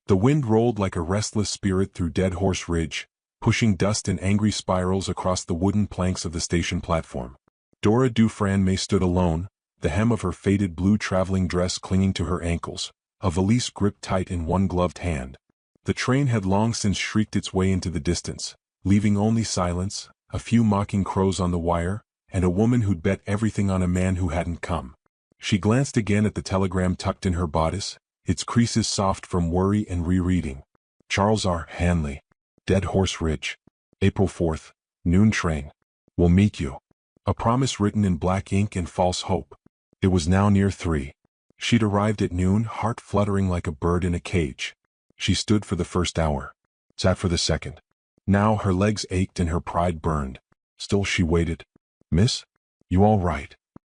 The wind rolled like a restless spirit through Dead Horse Ridge, pushing dust in angry spirals across the wooden planks of the station platform. Dora Dufresne May stood alone, the hem of her faded blue traveling dress clinging to her ankles, a valise gripped tight in one gloved hand. The train had long since shrieked its way into the distance, leaving only silence, a few mocking crows on the wire, and a woman who'd bet everything on a man who hadn't come. She glanced again at the telegram tucked in her bodice, its creases soft from worry and rereading. Charles R. Hanley. Dead Horse Ridge. April 4th, noon train. Will meet you. A promise written in black ink and false hope. It was now near 3. She'd arrived at noon, heart fluttering like a bird in a cage. She stood for the first hour, sat for the second. Now her legs ached and her pride burned. Still she waited. Miss? You all right?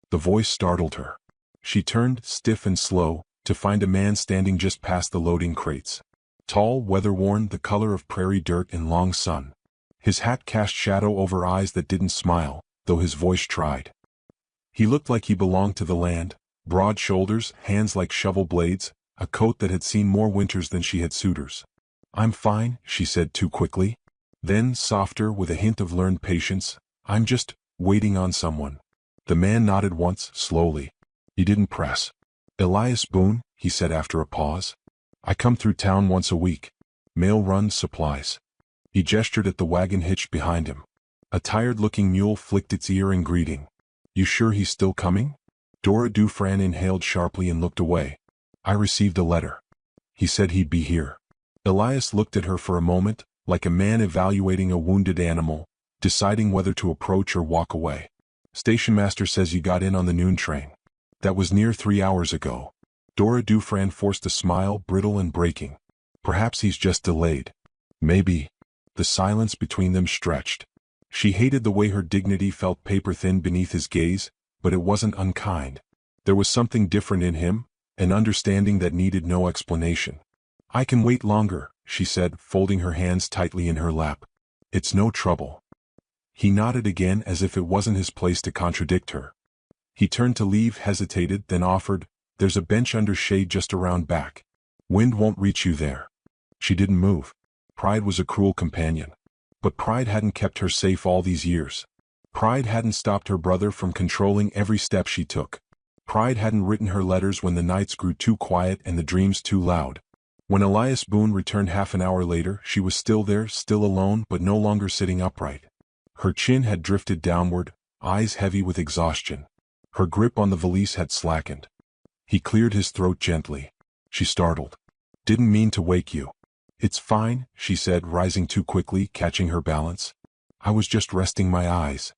The voice startled her. She turned, stiff and slow, to find a man standing just past the loading crates. Tall, weather-worn, the color of prairie dirt in long sun. His hat cast shadow over eyes that didn't smile, though his voice tried. He looked like he belonged to the land, broad shoulders, hands like shovel blades, a coat that had seen more winters than she had suitors. I'm fine, she said too quickly. Then, softer, with a hint of learned patience, I'm just waiting on someone. The man nodded once, slowly. He didn't press. Elias Boone, he said after a pause. I come through town once a week. Mail run supplies. He gestured at the wagon hitched behind him. A tired-looking mule flicked its ear in greeting. You sure he's still coming? Dora Dufresne inhaled sharply and looked away. I received a letter. He said he'd be here. Elias looked at her for a moment, like a man evaluating a wounded animal, deciding whether to approach or walk away. Stationmaster says you got in on the noon train. That was near 3 hours ago. Dora Dufresne forced a smile, brittle and breaking. Perhaps he's just delayed. Maybe. The silence between them stretched. She hated the way her dignity felt paper-thin beneath his gaze, but it wasn't unkind. There was something different in him, an understanding that needed no explanation. I can wait longer, she said, folding her hands tightly in her lap. It's no trouble. He nodded again as if it wasn't his place to contradict her. He turned to leave, hesitated, then offered, There's a bench under shade just around back. Wind won't reach you there. She didn't move. Pride was a cruel companion. But pride hadn't kept her safe all these years. Pride hadn't stopped her brother from controlling every step she took. Pride hadn't written her letters when the nights grew too quiet and the dreams too loud. When Elias Boone returned half an hour later, she was still there, still alone, but no longer sitting upright. Her chin had drifted downward, eyes heavy with exhaustion. Her grip on the valise had slackened. He cleared his throat gently. She startled. Didn't mean to wake you. It's fine, she said, rising too quickly, catching her balance. I was just resting my eyes.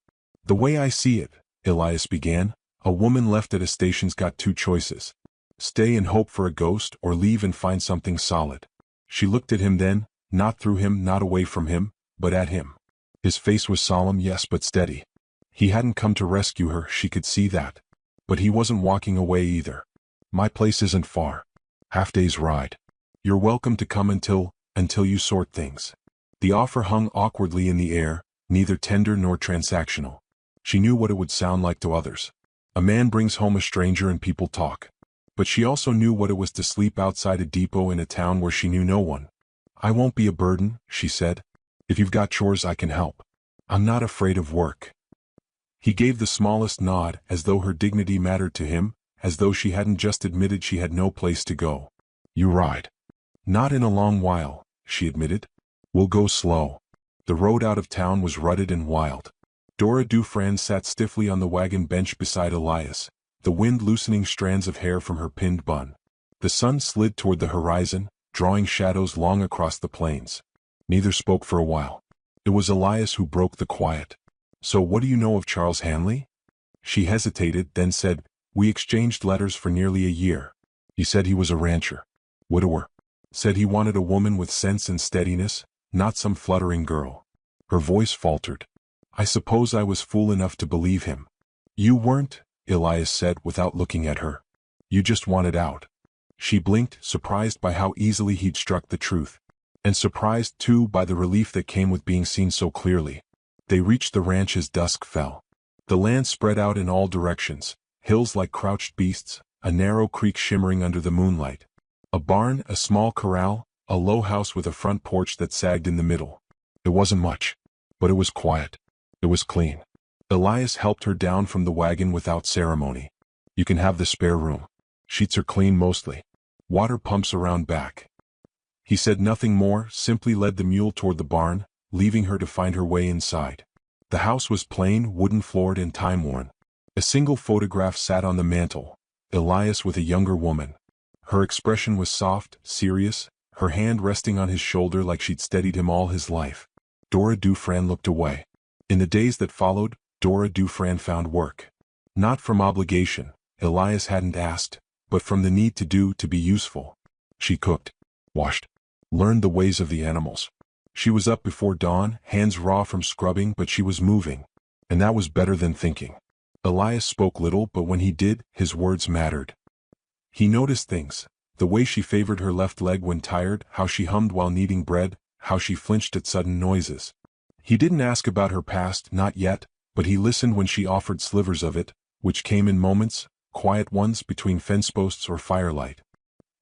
The way I see it, Elias began, a woman left at a station's got 2 choices. Stay and hope for a ghost or leave and find something solid. She looked at him then, not through him, not away from him, but at him. His face was solemn, yes, but steady. He hadn't come to rescue her, she could see that. But he wasn't walking away either. My place isn't far. Half-day's ride. You're welcome to come until you sort things. The offer hung awkwardly in the air, neither tender nor transactional. She knew what it would sound like to others. A man brings home a stranger and people talk. But she also knew what it was to sleep outside a depot in a town where she knew no one. I won't be a burden, she said. If you've got chores I can help. I'm not afraid of work. He gave the smallest nod, as though her dignity mattered to him, as though she hadn't just admitted she had no place to go. You ride. Not in a long while, she admitted. We'll go slow. The road out of town was rutted and wild. Dora Dufresne sat stiffly on the wagon bench beside Elias, the wind loosening strands of hair from her pinned bun. The sun slid toward the horizon, drawing shadows long across the plains. Neither spoke for a while. It was Elias who broke the quiet. So what do you know of Charles Hanley? She hesitated, then said, We exchanged letters for nearly a year. He said he was a rancher. Widower. Said he wanted a woman with sense and steadiness, not some fluttering girl. Her voice faltered. I suppose I was fool enough to believe him. You weren't, Elias said without looking at her. You just wanted out. She blinked, surprised by how easily he'd struck the truth. And surprised, too, by the relief that came with being seen so clearly. They reached the ranch as dusk fell. The land spread out in all directions, hills like crouched beasts, a narrow creek shimmering under the moonlight. A barn, a small corral, a low house with a front porch that sagged in the middle. It wasn't much, but it was quiet. It was clean. Elias helped her down from the wagon without ceremony. You can have the spare room. Sheets are clean mostly. Water pumps around back. He said nothing more, simply led the mule toward the barn, leaving her to find her way inside. The house was plain, wooden-floored and time-worn. A single photograph sat on the mantel, Elias with a younger woman. Her expression was soft, serious, her hand resting on his shoulder like she'd steadied him all his life. Dora Dufresne looked away. In the days that followed, Dora Dufresne found work. Not from obligation, Elias hadn't asked, but from the need to be useful. She cooked, washed, learned the ways of the animals. She was up before dawn, hands raw from scrubbing, but she was moving. And that was better than thinking. Elias spoke little, but when he did, his words mattered. He noticed things. The way she favored her left leg when tired, how she hummed while kneading bread, how she flinched at sudden noises. He didn't ask about her past, not yet, but he listened when she offered slivers of it, which came in moments, quiet ones between fence posts or firelight.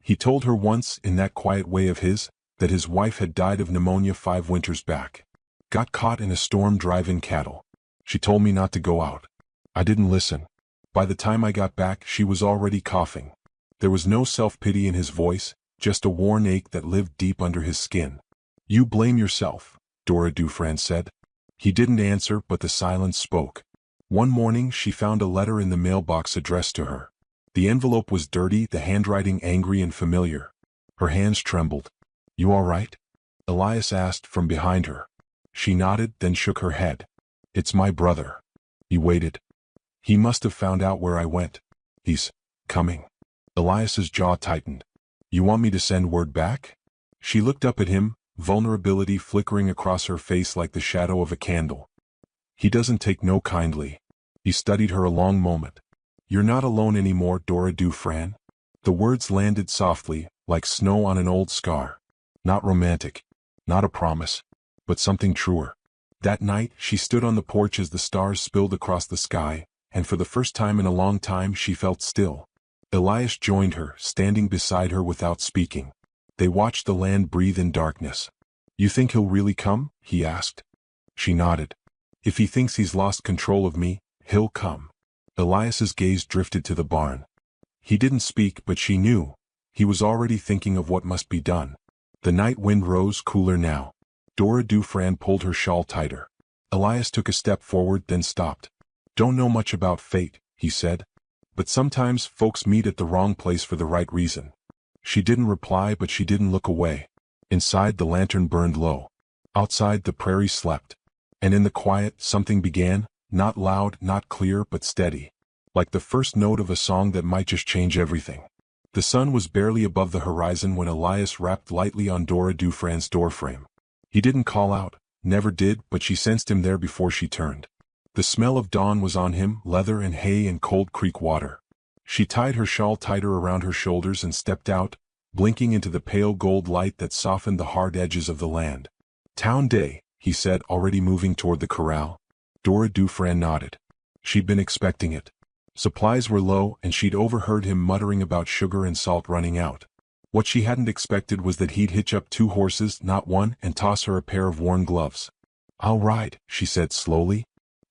He told her once, in that quiet way of his, that his wife had died of pneumonia 5 winters back. Got caught in a storm driving cattle. She told me not to go out. I didn't listen. By the time I got back, she was already coughing. There was no self-pity in his voice, just a worn ache that lived deep under his skin. You blame yourself, Dora Dufresne said. He didn't answer, but the silence spoke. One morning she found a letter in the mailbox addressed to her. The envelope was dirty, the handwriting angry and familiar. Her hands trembled. You all right? Elias asked from behind her. She nodded, then shook her head. It's my brother. He waited. He must have found out where I went. He's coming. Elias's jaw tightened. You want me to send word back? She looked up at him, vulnerability flickering across her face like the shadow of a candle. He doesn't take no kindly. He studied her a long moment. You're not alone anymore, Dora Dufresne. The words landed softly, like snow on an old scar. Not romantic. Not a promise. But something truer. That night, she stood on the porch as the stars spilled across the sky, and for the first time in a long time she felt still. Elias joined her, standing beside her without speaking. They watched the land breathe in darkness. You think he'll really come? He asked. She nodded. If he thinks he's lost control of me, he'll come. Elias's gaze drifted to the barn. He didn't speak, but she knew. He was already thinking of what must be done. The night wind rose, cooler now. Dora Dufresne pulled her shawl tighter. Elias took a step forward, then stopped. Don't know much about fate, he said. But sometimes folks meet at the wrong place for the right reason. She didn't reply, but she didn't look away. Inside, the lantern burned low. Outside, the prairie slept. And in the quiet, something began, not loud, not clear, but steady. Like the first note of a song that might just change everything. The sun was barely above the horizon when Elias rapped lightly on Dora Dufresne's doorframe. He didn't call out, never did, but she sensed him there before she turned. The smell of dawn was on him, leather and hay and cold creek water. She tied her shawl tighter around her shoulders and stepped out, blinking into the pale gold light that softened the hard edges of the land. Town day, he said, already moving toward the corral. Dora Dufresne nodded. She'd been expecting it. Supplies were low, and she'd overheard him muttering about sugar and salt running out. What she hadn't expected was that he'd hitch up 2 horses, not one, and toss her a pair of worn gloves. I'll ride, she said slowly.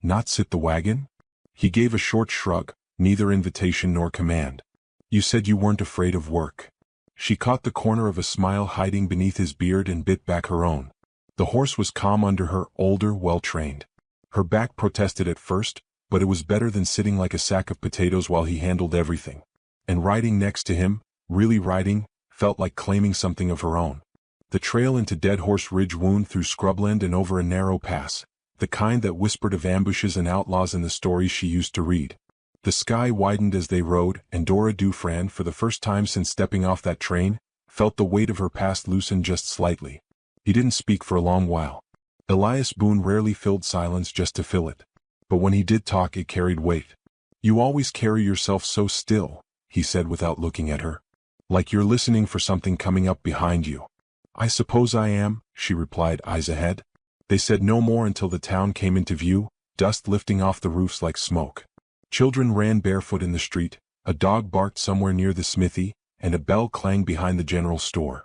Not sit the wagon? He gave a short shrug, neither invitation nor command. You said you weren't afraid of work. She caught the corner of a smile hiding beneath his beard and bit back her own. The horse was calm under her, older, well-trained. Her back protested at first, but it was better than sitting like a sack of potatoes while he handled everything. And riding next to him, really riding, felt like claiming something of her own. The trail into Dead Horse Ridge wound through scrubland and over a narrow pass, the kind that whispered of ambushes and outlaws in the stories she used to read. The sky widened as they rode, and Dora Dufresne, for the first time since stepping off that train, felt the weight of her past loosen just slightly. He didn't speak for a long while. Elias Boone rarely filled silence just to fill it. But when he did talk, it carried weight. You always carry yourself so still, he said without looking at her. Like you're listening for something coming up behind you. I suppose I am, she replied, eyes ahead. They said no more until the town came into view, dust lifting off the roofs like smoke. Children ran barefoot in the street, a dog barked somewhere near the smithy, and a bell clanged behind the general store.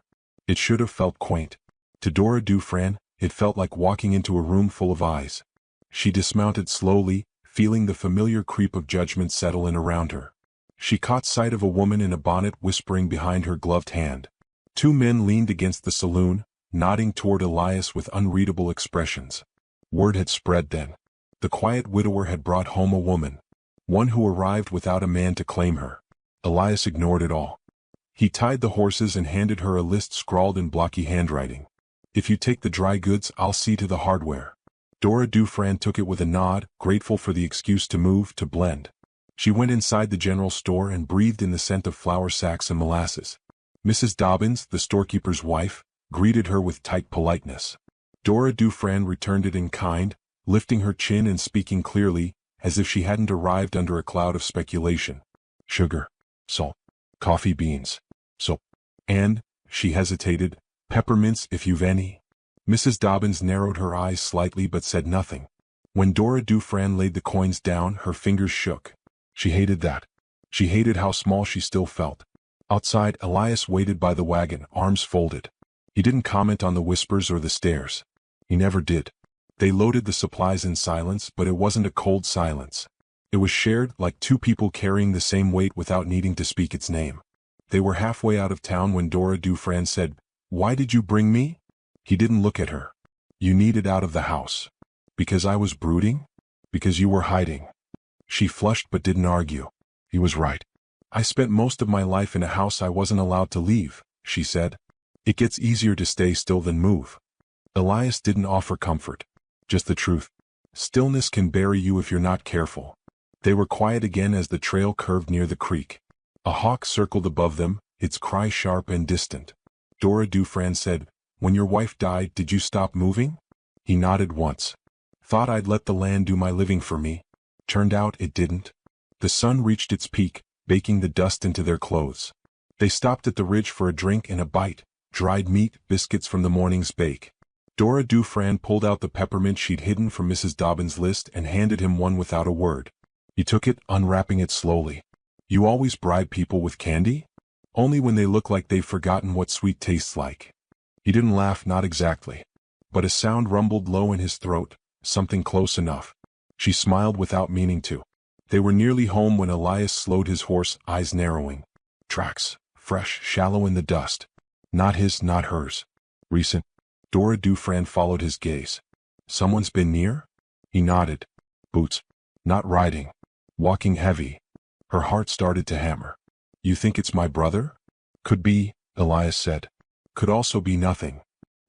It should have felt quaint. To Dora Dufran, it felt like walking into a room full of eyes. She dismounted slowly, feeling the familiar creep of judgment settle in around her. She caught sight of a woman in a bonnet whispering behind her gloved hand. Two men leaned against the saloon, nodding toward Elias with unreadable expressions. Word had spread then. The quiet widower had brought home a woman. One who arrived without a man to claim her. Elias ignored it all. He tied the horses and handed her a list scrawled in blocky handwriting. If you take the dry goods, I'll see to the hardware. Dora Dufran took it with a nod, grateful for the excuse to move, to blend. She went inside the general store and breathed in the scent of flour sacks and molasses. Mrs. Dobbins, the storekeeper's wife, greeted her with tight politeness. Dora Dufran returned it in kind, lifting her chin and speaking clearly, as if she hadn't arrived under a cloud of speculation. Sugar, salt, coffee beans, soap, and, she hesitated, peppermints if you've any. Mrs. Dobbins narrowed her eyes slightly but said nothing. When Dora Dufran laid the coins down, her fingers shook. She hated that. She hated how small she still felt. Outside, Elias waited by the wagon, arms folded. He didn't comment on the whispers or the stares. He never did. They loaded the supplies in silence, but it wasn't a cold silence. It was shared, like two people carrying the same weight without needing to speak its name. They were halfway out of town when Dora Dufran said, "Why did you bring me?" He didn't look at her. "You needed out of the house." "Because I was brooding?" "Because you were hiding." She flushed but didn't argue. He was right. "I spent most of my life in a house I wasn't allowed to leave," she said. "It gets easier to stay still than move." Elias didn't offer comfort. Just the truth. Stillness can bury you if you're not careful. They were quiet again as the trail curved near the creek. A hawk circled above them, its cry sharp and distant. Dora Dufran said, "When your wife died, did you stop moving?" He nodded once. "Thought I'd let the land do my living for me. Turned out it didn't." The sun reached its peak, baking the dust into their clothes. They stopped at the ridge for a drink and a bite, dried meat, biscuits from the morning's bake. Dora Dufran pulled out the peppermint she'd hidden from Mrs. Dobbins' list and handed him one without a word. He took it, unwrapping it slowly. "You always bribe people with candy?" "Only when they look like they've forgotten what sweet tastes like." He didn't laugh, not exactly. But a sound rumbled low in his throat, something close enough. She smiled without meaning to. They were nearly home when Elias slowed his horse, eyes narrowing. Tracks, fresh, shallow in the dust. Not his, not hers. Recent. Dora Dufran followed his gaze. "Someone's been near?" He nodded. "Boots. Not riding. Walking heavy." Her heart started to hammer. "You think it's my brother?" "Could be," Elias said. "Could also be nothing."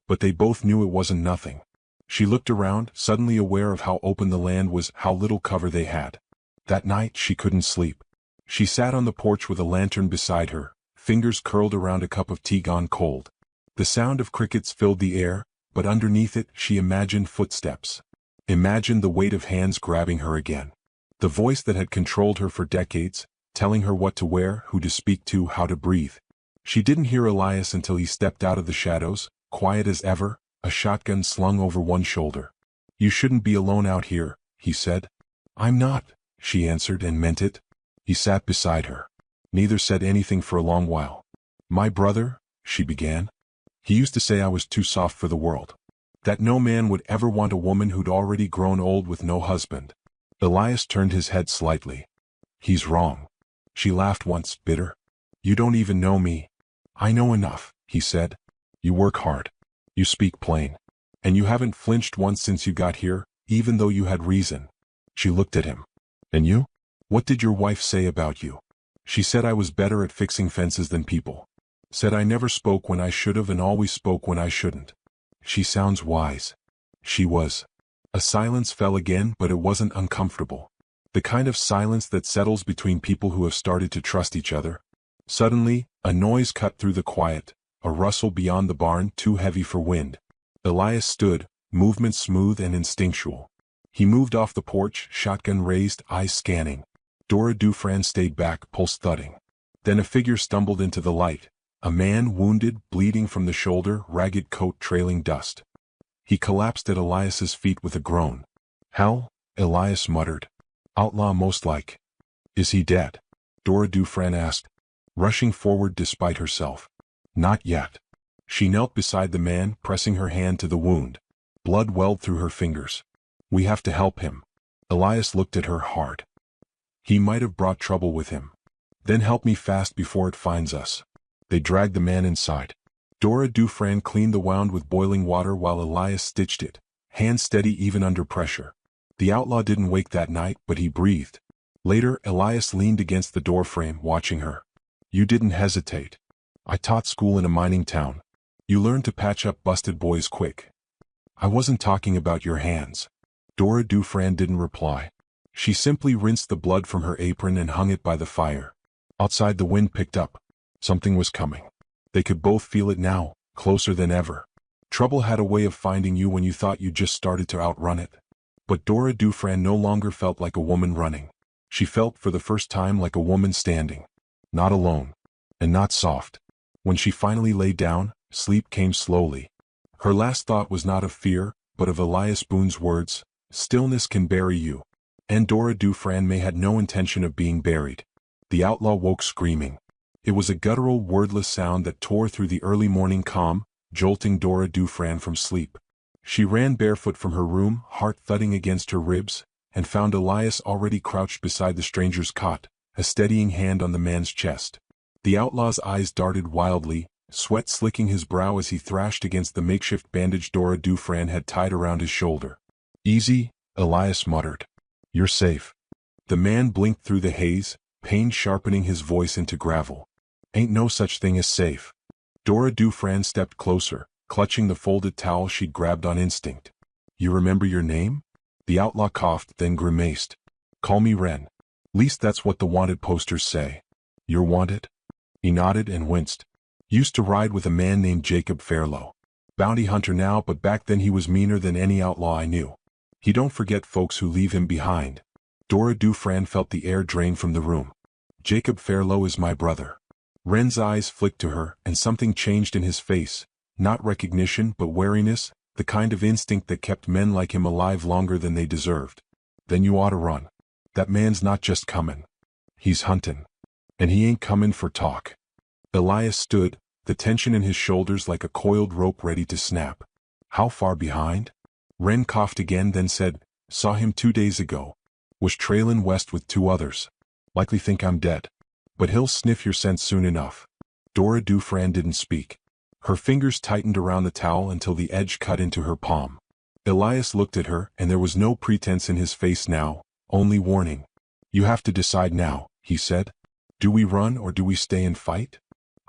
But they both knew it wasn't nothing. She looked around, suddenly aware of how open the land was, how little cover they had. That night she couldn't sleep. She sat on the porch with a lantern beside her, fingers curled around a cup of tea gone cold. The sound of crickets filled the air, but underneath it she imagined footsteps. Imagined the weight of hands grabbing her again. The voice that had controlled her for decades, telling her what to wear, who to speak to, how to breathe. She didn't hear Elias until he stepped out of the shadows, quiet as ever, a shotgun slung over one shoulder. "You shouldn't be alone out here," he said. "I'm not," she answered and meant it. He sat beside her. Neither said anything for a long while. "My brother," she began. "He used to say I was too soft for the world. That no man would ever want a woman who'd already grown old with no husband." Elias turned his head slightly. "He's wrong." She laughed once, bitter. "You don't even know me." "I know enough," he said. "You work hard. You speak plain. And you haven't flinched once since you got here, even though you had reason." She looked at him. "And you? What did your wife say about you?" "She said I was better at fixing fences than people. Said I never spoke when I should have and always spoke when I shouldn't." "She sounds wise." She was. A silence fell again, but it wasn't uncomfortable. The kind of silence that settles between people who have started to trust each other. Suddenly, a noise cut through the quiet, a rustle beyond the barn too heavy for wind. Elias stood, movement smooth and instinctual. He moved off the porch, shotgun raised, eyes scanning. Dora Dufran stayed back, pulse thudding. Then a figure stumbled into the light. A man, wounded, bleeding from the shoulder, ragged coat trailing dust. He collapsed at Elias's feet with a groan. "Hell," Elias muttered. "Outlaw most like." "Is he dead?" Dora Dufran asked, rushing forward despite herself. "Not yet." She knelt beside the man, pressing her hand to the wound. Blood welled through her fingers. We have to help him. Elias looked at her hard. He might have brought trouble with him. Then help me fast before it finds us. They dragged the man inside. Dora Dufresne cleaned the wound with boiling water while Elias stitched it, hands steady even under pressure. The outlaw didn't wake that night, but he breathed. Later, Elias leaned against the doorframe, watching her. You didn't hesitate. I taught school in a mining town. You learned to patch up busted boys quick. I wasn't talking about your hands. Dora Dufresne didn't reply. She simply rinsed the blood from her apron and hung it by the fire. Outside, the wind picked up. Something was coming. They could both feel it now, closer than ever. Trouble had a way of finding you when you thought you just started to outrun it. But Dora Dufresne no longer felt like a woman running. She felt for the first time like a woman standing. Not alone. And not soft. When she finally lay down, sleep came slowly. Her last thought was not of fear, but of Elias Boone's words, "Stillness can bury you." And Dora Dufresne had no intention of being buried. The outlaw woke screaming. It was a guttural, wordless sound that tore through the early morning calm, jolting Dora Dufresne from sleep. She ran barefoot from her room, heart thudding against her ribs, and found Elias already crouched beside the stranger's cot, a steadying hand on the man's chest. The outlaw's eyes darted wildly, sweat slicking his brow as he thrashed against the makeshift bandage Dora Dufresne had tied around his shoulder. "Easy," Elias muttered. "You're safe." The man blinked through the haze, pain sharpening his voice into gravel. "Ain't no such thing as safe." Dora Dufresne stepped closer, clutching the folded towel she'd grabbed on instinct. "You remember your name?" The outlaw coughed, then grimaced. "Call me Wren. Least that's what the wanted posters say." "You're wanted?" He nodded and winced. "Used to ride with a man named Jacob Fairlow. Bounty hunter now, but back then he was meaner than any outlaw I knew. He don't forget folks who leave him behind." Dora Dufresne felt the air drain from the room. "Jacob Fairlow is my brother." Wren's eyes flicked to her, and something changed in his face. Not recognition, but wariness, the kind of instinct that kept men like him alive longer than they deserved. "Then you oughta run. That man's not just comin'. He's huntin'. And he ain't comin' for talk." Elias stood, the tension in his shoulders like a coiled rope ready to snap. "How far behind?" Wren coughed again, then said, "Saw him 2 days ago. Was trailin' west with 2 others. Likely think I'm dead. But he'll sniff your scent soon enough." Dora Dufresne didn't speak. Her fingers tightened around the towel until the edge cut into her palm. Elias looked at her, and there was no pretense in his face now, only warning. "You have to decide now," he said. "Do we run or do we stay and fight?"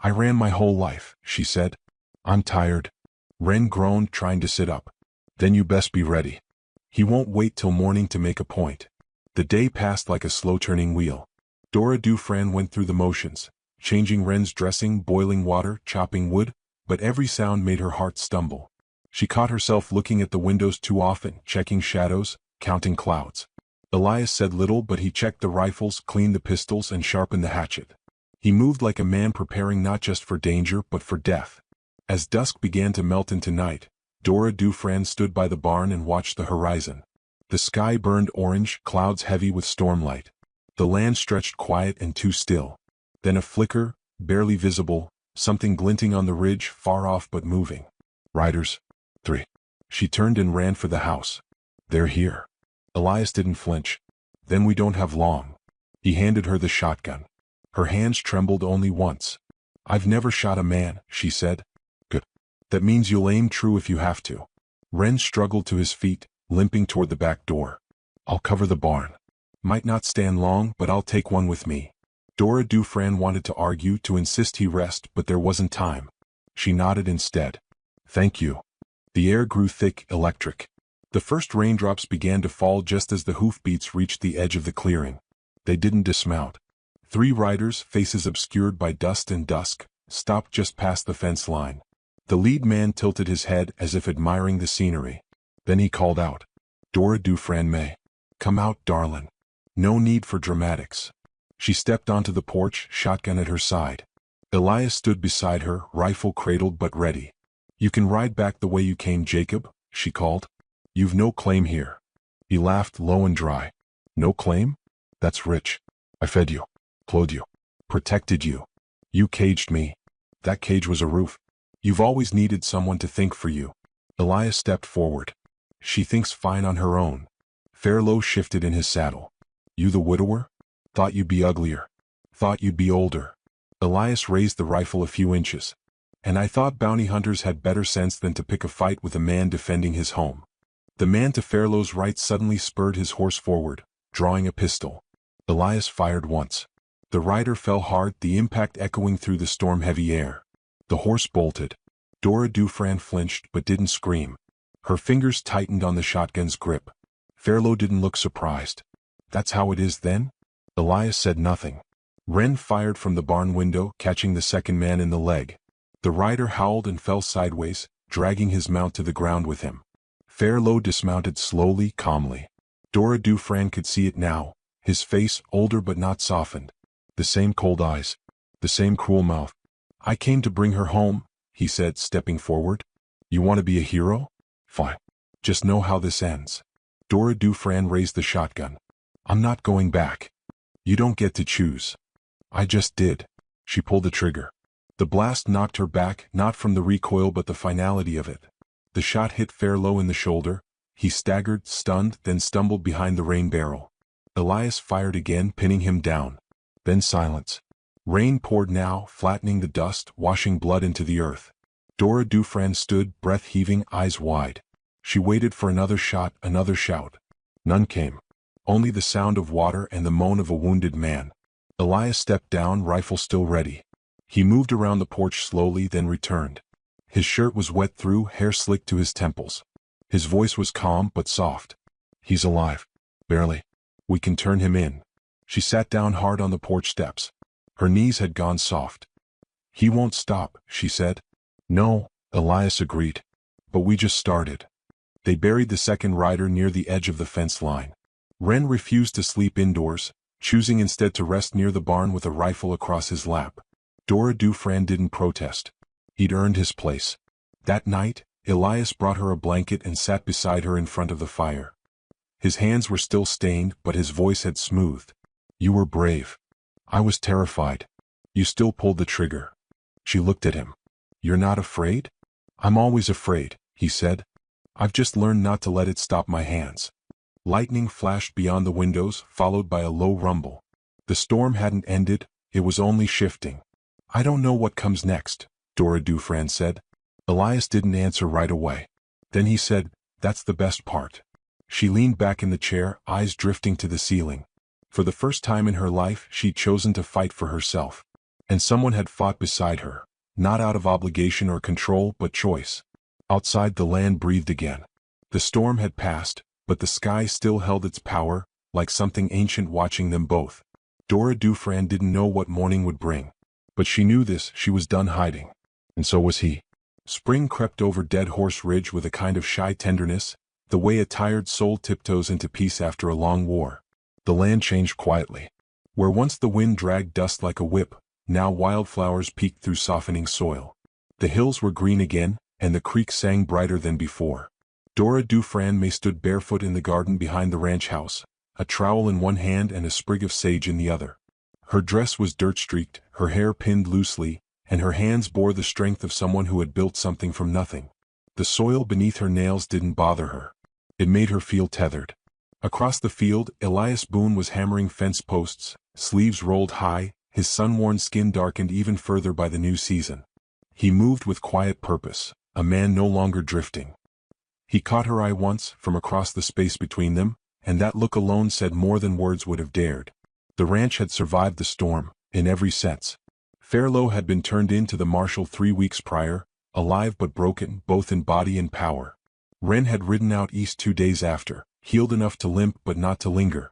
"I ran my whole life," she said. "I'm tired." Wren groaned, trying to sit up. "Then you best be ready. He won't wait till morning to make a point." The day passed like a slow-turning wheel. Dora Dufresne went through the motions, changing Wren's dressing, boiling water, chopping wood, but every sound made her heart stumble. She caught herself looking at the windows too often, checking shadows, counting clouds. Elias said little, but he checked the rifles, cleaned the pistols, and sharpened the hatchet. He moved like a man preparing not just for danger but for death. As dusk began to melt into night, Dora Dufresne stood by the barn and watched the horizon. The sky burned orange, clouds heavy with stormlight. The land stretched quiet and too still. Then a flicker, barely visible, something glinting on the ridge, far off but moving. "Riders. 3. She turned and ran for the house. "They're here." Elias didn't flinch. "Then we don't have long." He handed her the shotgun. Her hands trembled only once. "I've never shot a man," she said. "Good. That means you'll aim true if you have to." Wren struggled to his feet, limping toward the back door. "I'll cover the barn. Might not stand long, but I'll take one with me." Dora Dufresne wanted to argue, to insist he rest, but there wasn't time. She nodded instead. "Thank you." The air grew thick, electric. The first raindrops began to fall just as the hoofbeats reached the edge of the clearing. They didn't dismount. 3 riders, faces obscured by dust and dusk, stopped just past the fence line. The lead man tilted his head as if admiring the scenery. Then he called out, "Dora Dufresne May. Come out, darlin'. No need for dramatics." She stepped onto the porch, shotgun at her side. Elias stood beside her, rifle cradled but ready. "You can ride back the way you came, Jacob," she called. "You've no claim here." He laughed low and dry. "No claim? That's rich. I fed you, clothed you, protected you. You caged me. That cage was a roof. You've always needed someone to think for you. Elias stepped forward. She thinks fine on her own. Fairlow shifted in his saddle. You the widower? Thought you'd be uglier. Thought you'd be older. Elias raised the rifle a few inches. And I thought bounty hunters had better sense than to pick a fight with a man defending his home. The man to Fairlow's right suddenly spurred his horse forward, drawing a pistol. Elias fired once. The rider fell hard, the impact echoing through the storm-heavy air. The horse bolted. Dora Dufran flinched but didn't scream. Her fingers tightened on the shotgun's grip. Fairlow didn't look surprised. That's how it is then? Elias said nothing. Wren fired from the barn window, catching the second man in the leg. The rider howled and fell sideways, dragging his mount to the ground with him. Fairlow dismounted slowly, calmly. Dora Dufran could see it now, his face older but not softened. The same cold eyes. The same cruel mouth. I came to bring her home, he said, stepping forward. You want to be a hero? Fine. Just know how this ends. Dora Dufran raised the shotgun. I'm not going back. You don't get to choose. I just did. She pulled the trigger. The blast knocked her back, not from the recoil but the finality of it. The shot hit Fairlow in the shoulder. He staggered, stunned, then stumbled behind the rain barrel. Elias fired again, pinning him down. Then silence. Rain poured now, flattening the dust, washing blood into the earth. Dora Dufran stood, breath heaving, eyes wide. She waited for another shot, another shout. None came. Only the sound of water and the moan of a wounded man. Elias stepped down, rifle still ready. He moved around the porch slowly, then returned. His shirt was wet through, hair slicked to his temples. His voice was calm but soft. He's alive. Barely. We can turn him in. She sat down hard on the porch steps. Her knees had gone soft. He won't stop, she said. No, Elias agreed. But we just started. They buried the second rider near the edge of the fence line. Wren refused to sleep indoors, choosing instead to rest near the barn with a rifle across his lap. Dora Dufran didn't protest. He'd earned his place. That night, Elias brought her a blanket and sat beside her in front of the fire. His hands were still stained, but his voice had smoothed. You were brave. I was terrified. You still pulled the trigger. She looked at him. You're not afraid? I'm always afraid, he said. I've just learned not to let it stop my hands. Lightning flashed beyond the windows, followed by a low rumble. The storm hadn't ended, it was only shifting. I don't know what comes next, Dora Dufran said. Elias didn't answer right away. Then he said, that's the best part. She leaned back in the chair, eyes drifting to the ceiling. For the first time in her life, she'd chosen to fight for herself. And someone had fought beside her, not out of obligation or control, but choice. Outside, the land breathed again. The storm had passed, but the sky still held its power, like something ancient watching them both. Dora Dufran didn't know what morning would bring. But she knew this, she was done hiding. And so was he. Spring crept over Dead Horse Ridge with a kind of shy tenderness, the way a tired soul tiptoes into peace after a long war. The land changed quietly. Where once the wind dragged dust like a whip, now wildflowers peeked through softening soil. The hills were green again, and the creek sang brighter than before. Dora Dufran May stood barefoot in the garden behind the ranch house, a trowel in one hand and a sprig of sage in the other. Her dress was dirt-streaked, her hair pinned loosely, and her hands bore the strength of someone who had built something from nothing. The soil beneath her nails didn't bother her. It made her feel tethered. Across the field, Elias Boone was hammering fence posts, sleeves rolled high, his sun-worn skin darkened even further by the new season. He moved with quiet purpose, a man no longer drifting. He caught her eye once, from across the space between them, and that look alone said more than words would have dared. The ranch had survived the storm, in every sense. Fairlow had been turned into the marshal 3 weeks prior, alive but broken, both in body and power. Wren had ridden out east 2 days after, healed enough to limp but not to linger.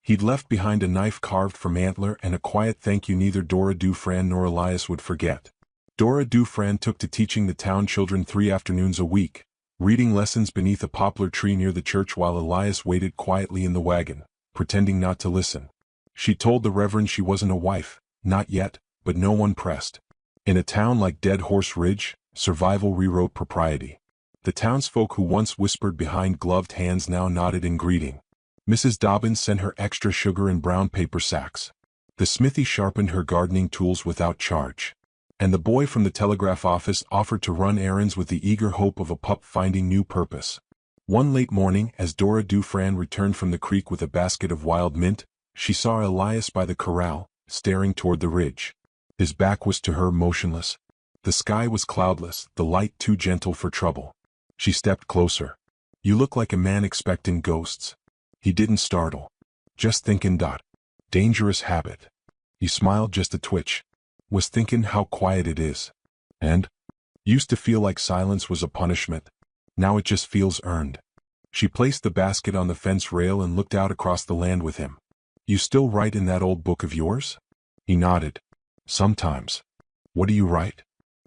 He'd left behind a knife carved from antler and a quiet thank you neither Dora Dufran nor Elias would forget. Dora Dufran took to teaching the town children 3 afternoons a week, reading lessons beneath a poplar tree near the church while Elias waited quietly in the wagon, pretending not to listen. She told the Reverend she wasn't a wife, not yet, but no one pressed. In a town like Dead Horse Ridge, survival rewrote propriety. The townsfolk who once whispered behind gloved hands now nodded in greeting. Mrs. Dobbins sent her extra sugar in brown paper sacks. The smithy sharpened her gardening tools without charge. And the boy from the telegraph office offered to run errands with the eager hope of a pup finding new purpose. One late morning, as Dora Dufran returned from the creek with a basket of wild mint, she saw Elias by the corral, staring toward the ridge. His back was to her, motionless. The sky was cloudless, the light too gentle for trouble. She stepped closer. "You look like a man expecting ghosts." He didn't startle. "Just thinking. Dangerous habit." He smiled, just a twitch. "Was thinking how quiet it is. And? Used to feel like silence was a punishment. Now it just feels earned." She placed the basket on the fence rail and looked out across the land with him. "You still write in that old book of yours?" He nodded. "Sometimes." "What do you write?"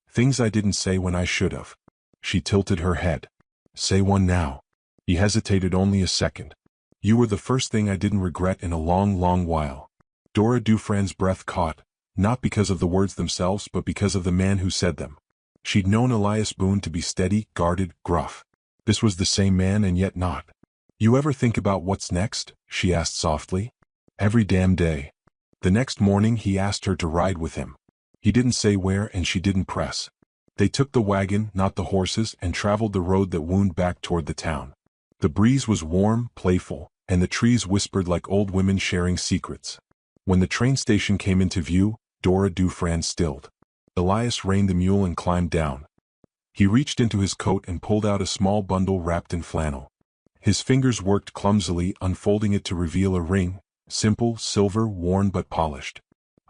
"Things I didn't say when I should have." She tilted her head. "Say one now." He hesitated only a second. "You were the first thing I didn't regret in a long, long while." Dora Dufran's breath caught, not because of the words themselves but because of the man who said them. She'd known Elias Boone to be steady, guarded, gruff. This was the same man, and yet not. "You ever think about what's next?" she asked softly. "Every damn day." The next morning he asked her to ride with him. He didn't say where, and she didn't press. They took the wagon, not the horses, and traveled the road that wound back toward the town. The breeze was warm, playful, and the trees whispered like old women sharing secrets. When the train station came into view, Dora Dufran stilled. Elias reined the mule and climbed down. He reached into his coat and pulled out a small bundle wrapped in flannel. His fingers worked clumsily, unfolding it to reveal a ring, simple, silver, worn but polished.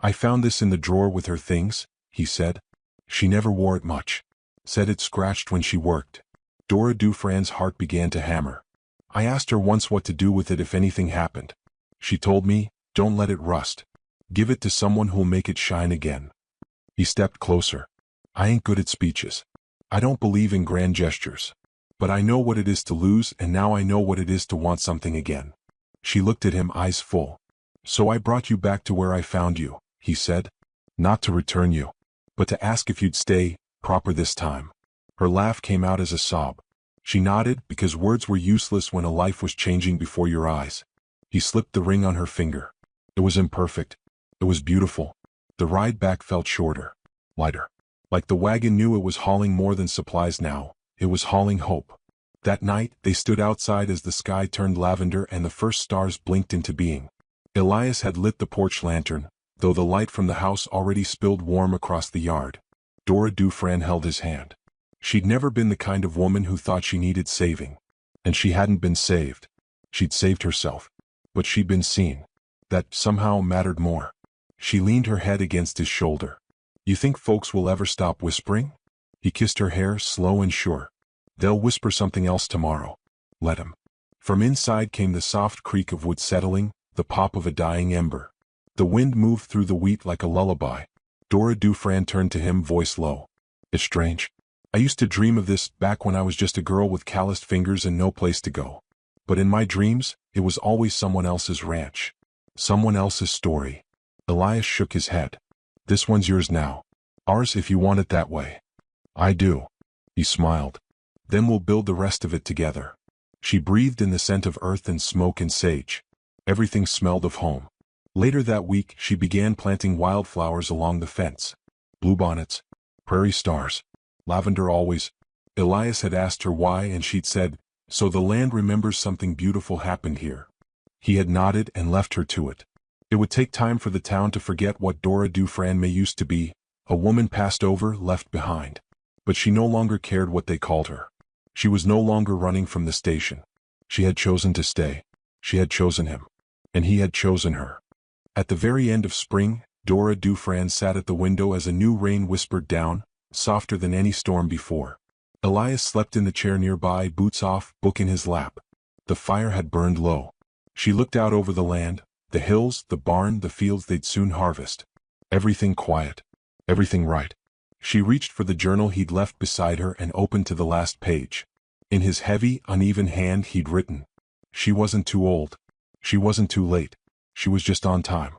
"I found this in the drawer with her things," he said. "She never wore it much. Said it scratched when she worked." Dora Dufran's heart began to hammer. "I asked her once what to do with it if anything happened. She told me, don't let it rust. Give it to someone who'll make it shine again." He stepped closer. "I ain't good at speeches. I don't believe in grand gestures. But I know what it is to lose, and now I know what it is to want something again." She looked at him, eyes full. "So I brought you back to where I found you," he said. "Not to return you, but to ask if you'd stay, proper this time." Her laugh came out as a sob. She nodded, because words were useless when a life was changing before your eyes. He slipped the ring on her finger. It was imperfect. It was beautiful. The ride back felt shorter, lighter. Like the wagon knew it was hauling more than supplies now, it was hauling hope. That night, they stood outside as the sky turned lavender and the first stars blinked into being. Elias had lit the porch lantern, though the light from the house already spilled warm across the yard. Dora Dufran held his hand. She'd never been the kind of woman who thought she needed saving. And she hadn't been saved. She'd saved herself. But she'd been seen. That somehow mattered more. She leaned her head against his shoulder. "You think folks will ever stop whispering?" He kissed her hair, slow and sure. "They'll whisper something else tomorrow. Let 'em." From inside came the soft creak of wood settling, the pop of a dying ember. The wind moved through the wheat like a lullaby. Dora Dufran turned to him, voice low. "It's strange. I used to dream of this back when I was just a girl with calloused fingers and no place to go. But in my dreams, it was always someone else's ranch. Someone else's story." Elias shook his head. "This one's yours now. Ours if you want it that way." "I do." He smiled. "Then we'll build the rest of it together." She breathed in the scent of earth and smoke and sage. Everything smelled of home. Later that week, she began planting wildflowers along the fence. Bluebonnets, prairie stars, lavender always. Elias had asked her why, and she'd said, "So the land remembers something beautiful happened here." He had nodded and left her to it. It would take time for the town to forget what Dora Dufran may used to be, a woman passed over, left behind. But she no longer cared what they called her. She was no longer running from the station. She had chosen to stay. She had chosen him. And he had chosen her. At the very end of spring, Dora Dufran sat at the window as a new rain whispered down, softer than any storm before. Elias slept in the chair nearby, boots off, book in his lap. The fire had burned low. She looked out over the land, the hills, the barn, the fields they'd soon harvest. Everything quiet. Everything right. She reached for the journal he'd left beside her and opened to the last page. In his heavy, uneven hand he'd written, "She wasn't too old. She wasn't too late. She was just on time.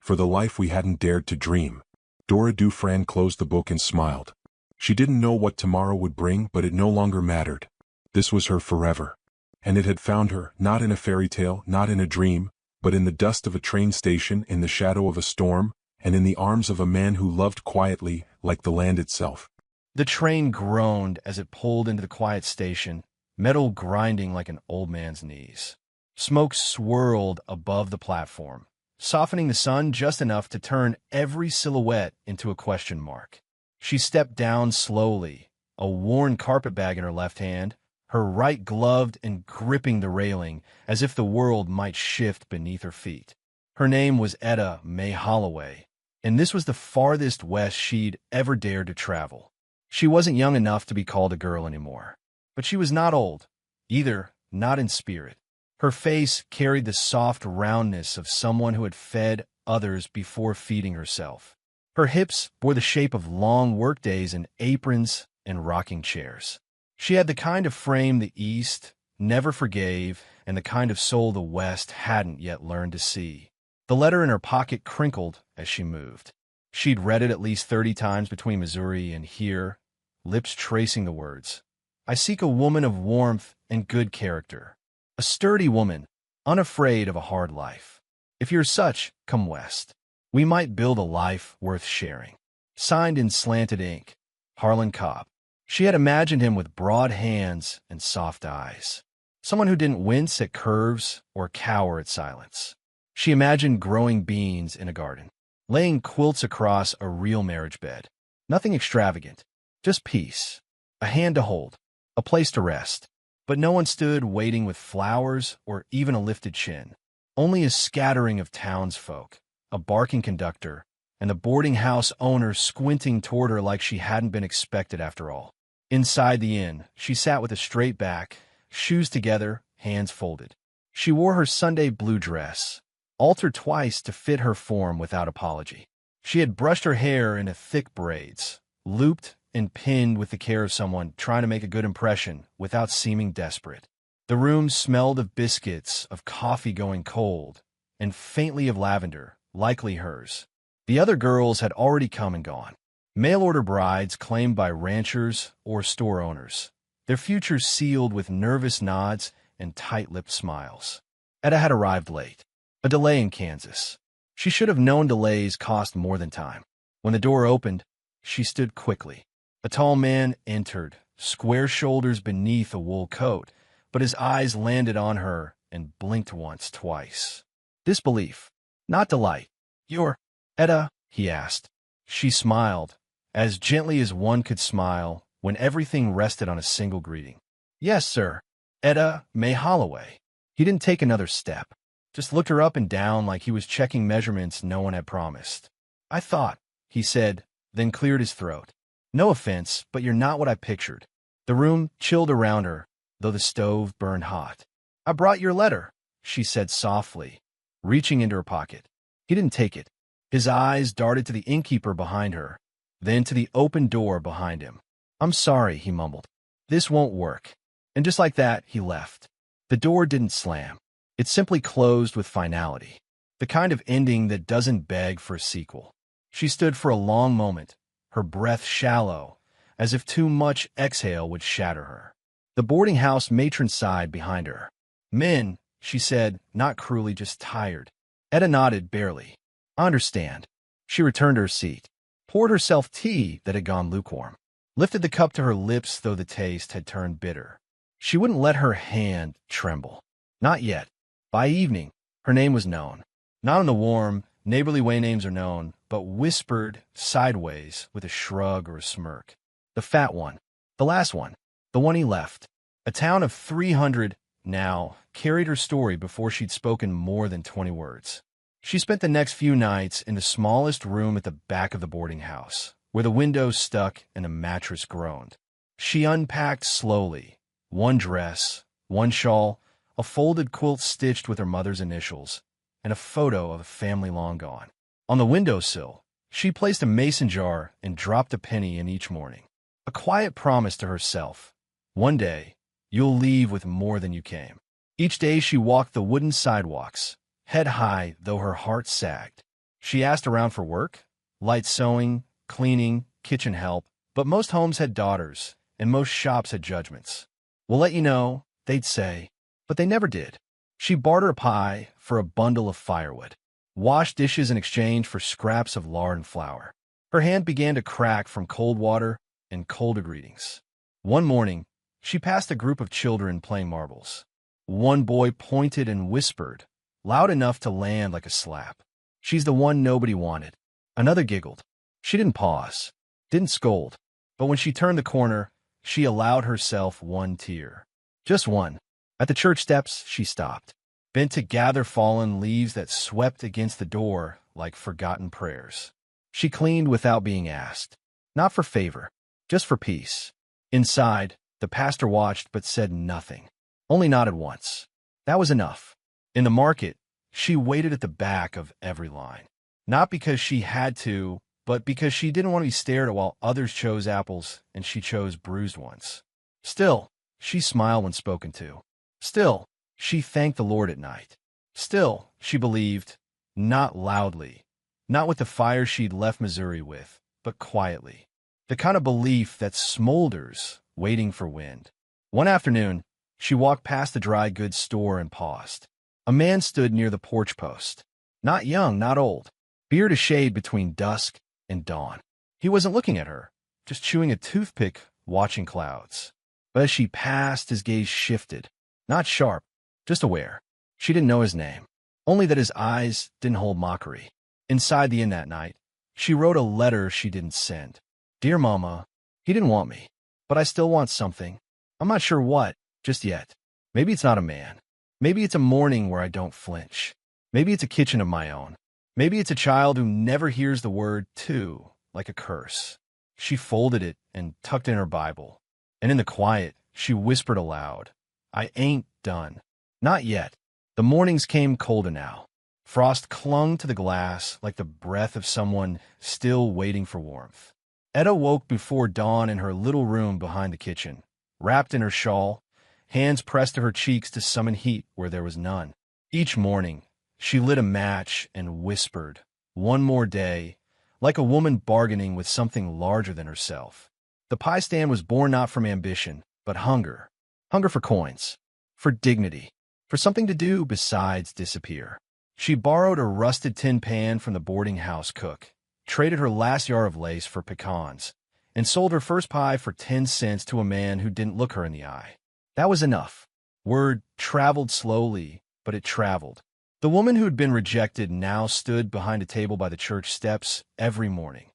For the life we hadn't dared to dream." Dora Dufran closed the book and smiled. She didn't know what tomorrow would bring, but it no longer mattered. This was her forever. And it had found her, not in a fairy tale, not in a dream, but in the dust of a train station, in the shadow of a storm, and in the arms of a man who loved quietly, like the land itself. The train groaned as it pulled into the quiet station, metal grinding like an old man's knees. Smoke swirled above the platform, softening the sun just enough to turn every silhouette into a question mark. She stepped down slowly, a worn carpetbag in her left hand, her right gloved and gripping the railing as if the world might shift beneath her feet. Her name was Etta May Holloway, and this was the farthest west she'd ever dared to travel. She wasn't young enough to be called a girl anymore, but she was not old, either, not in spirit. Her face carried the soft roundness of someone who had fed others before feeding herself. Her hips bore the shape of long workdays in aprons and rocking chairs. She had the kind of frame the East never forgave and the kind of soul the West hadn't yet learned to see. The letter in her pocket crinkled as she moved. She'd read it at least 30 times between Missouri and here, lips tracing the words. I seek a woman of warmth and good character. A sturdy woman, unafraid of a hard life. If you're such, come west. We might build a life worth sharing. Signed in slanted ink, Harlan Cobb. She had imagined him with broad hands and soft eyes. Someone who didn't wince at curves or cower at silence. She imagined growing beans in a garden, laying quilts across a real marriage bed. Nothing extravagant, just peace. A hand to hold, a place to rest. But no one stood waiting with flowers or even a lifted chin. Only a scattering of townsfolk, a barking conductor, and the boarding house owner squinting toward her like she hadn't been expected after all. Inside the inn, she sat with a straight back, shoes together, hands folded. She wore her Sunday blue dress, altered twice to fit her form without apology. She had brushed her hair into thick braids, looped and pinned with the care of someone trying to make a good impression without seeming desperate. The room smelled of biscuits, of coffee going cold, and faintly of lavender, likely hers. The other girls had already come and gone. Mail-order brides claimed by ranchers or store owners, their futures sealed with nervous nods and tight-lipped smiles. Etta had arrived late. A delay in Kansas. She should have known delays cost more than time. When the door opened, she stood quickly. A tall man entered, square shoulders beneath a wool coat, but his eyes landed on her and blinked once, twice. Disbelief, not delight. You're Etta, he asked. She smiled, as gently as one could smile when everything rested on a single greeting. Yes, sir. Etta May Holloway. He didn't take another step, just looked her up and down like he was checking measurements no one had promised. I thought, he said, then cleared his throat. No offense, but you're not what I pictured. The room chilled around her, though the stove burned hot. I brought your letter, she said softly, reaching into her pocket. He didn't take it. His eyes darted to the innkeeper behind her, then to the open door behind him. I'm sorry, he mumbled. This won't work. And just like that, he left. The door didn't slam. It simply closed with finality, the kind of ending that doesn't beg for a sequel. She stood for a long moment, her breath shallow, as if too much exhale would shatter her. The boarding house matron sighed behind her. Men, she said, not cruelly, just tired. Etta nodded barely. I understand. She returned to her seat, poured herself tea that had gone lukewarm, lifted the cup to her lips though the taste had turned bitter. She wouldn't let her hand tremble. Not yet. By evening, her name was known. Not in the warm, neighborly way names are known, but whispered sideways with a shrug or a smirk. The fat one. The last one. The one he left. A town of 300 now carried her story before she'd spoken more than 20 words. She spent the next few nights in the smallest room at the back of the boarding house, where the windows stuck and the mattress groaned. She unpacked slowly. One dress, one shawl, a folded quilt stitched with her mother's initials, and a photo of a family long gone. On the windowsill, she placed a mason jar and dropped a penny in each morning. A quiet promise to herself. One day, you'll leave with more than you came. Each day she walked the wooden sidewalks, head high though her heart sagged. She asked around for work, light sewing, cleaning, kitchen help, but most homes had daughters, and most shops had judgments. We'll let you know, they'd say, but they never did. She bartered a pie for a bundle of firewood. wash dishes in exchange for scraps of lard and flour. Her hand began to crack from cold water and colder greetings. One morning, she passed a group of children playing marbles. One boy pointed and whispered, loud enough to land like a slap. "She's the one nobody wanted." Another giggled. She didn't pause, didn't scold, but when she turned the corner, she allowed herself one tear. Just one. At the church steps, she stopped, bent to gather fallen leaves that swept against the door like forgotten prayers. She cleaned without being asked, not for favor, just for peace. Inside, the pastor watched but said nothing, only nodded once. That was enough. In the market, she waited at the back of every line, not because she had to, but because she didn't want to be stared at while others chose apples and she chose bruised ones. Still, she smiled when spoken to. Still, she thanked the Lord at night. Still, she believed, not loudly, not with the fire she'd left Missouri with, but quietly. The kind of belief that smolders, waiting for wind. One afternoon, she walked past the dry goods store and paused. A man stood near the porch post. Not young, not old. Beard a shade between dusk and dawn. He wasn't looking at her, just chewing a toothpick, watching clouds. But as she passed, his gaze shifted. Not sharp, just aware. She didn't know his name, only that his eyes didn't hold mockery. Inside the inn that night, she wrote a letter she didn't send. "Dear Mama, he didn't want me, but I still want something. I'm not sure what, just yet. Maybe it's not a man. Maybe it's a morning where I don't flinch. Maybe it's a kitchen of my own. Maybe it's a child who never hears the word to, like a curse." She folded it and tucked in her Bible. And in the quiet, she whispered aloud, "I ain't done. Not yet." The mornings came colder now. Frost clung to the glass like the breath of someone still waiting for warmth. Etta woke before dawn in her little room behind the kitchen, wrapped in her shawl, hands pressed to her cheeks to summon heat where there was none. Each morning, she lit a match and whispered, "One more day," like a woman bargaining with something larger than herself. The pie stand was born not from ambition, but hunger. Hunger for coins, for dignity, for something to do besides disappear. She borrowed a rusted tin pan from the boarding house cook, traded her last yard of lace for pecans, and sold her first pie for 10 cents to a man who didn't look her in the eye. That was enough. Word traveled slowly, but it traveled. The woman who'd been rejected now stood behind a table by the church steps every morning.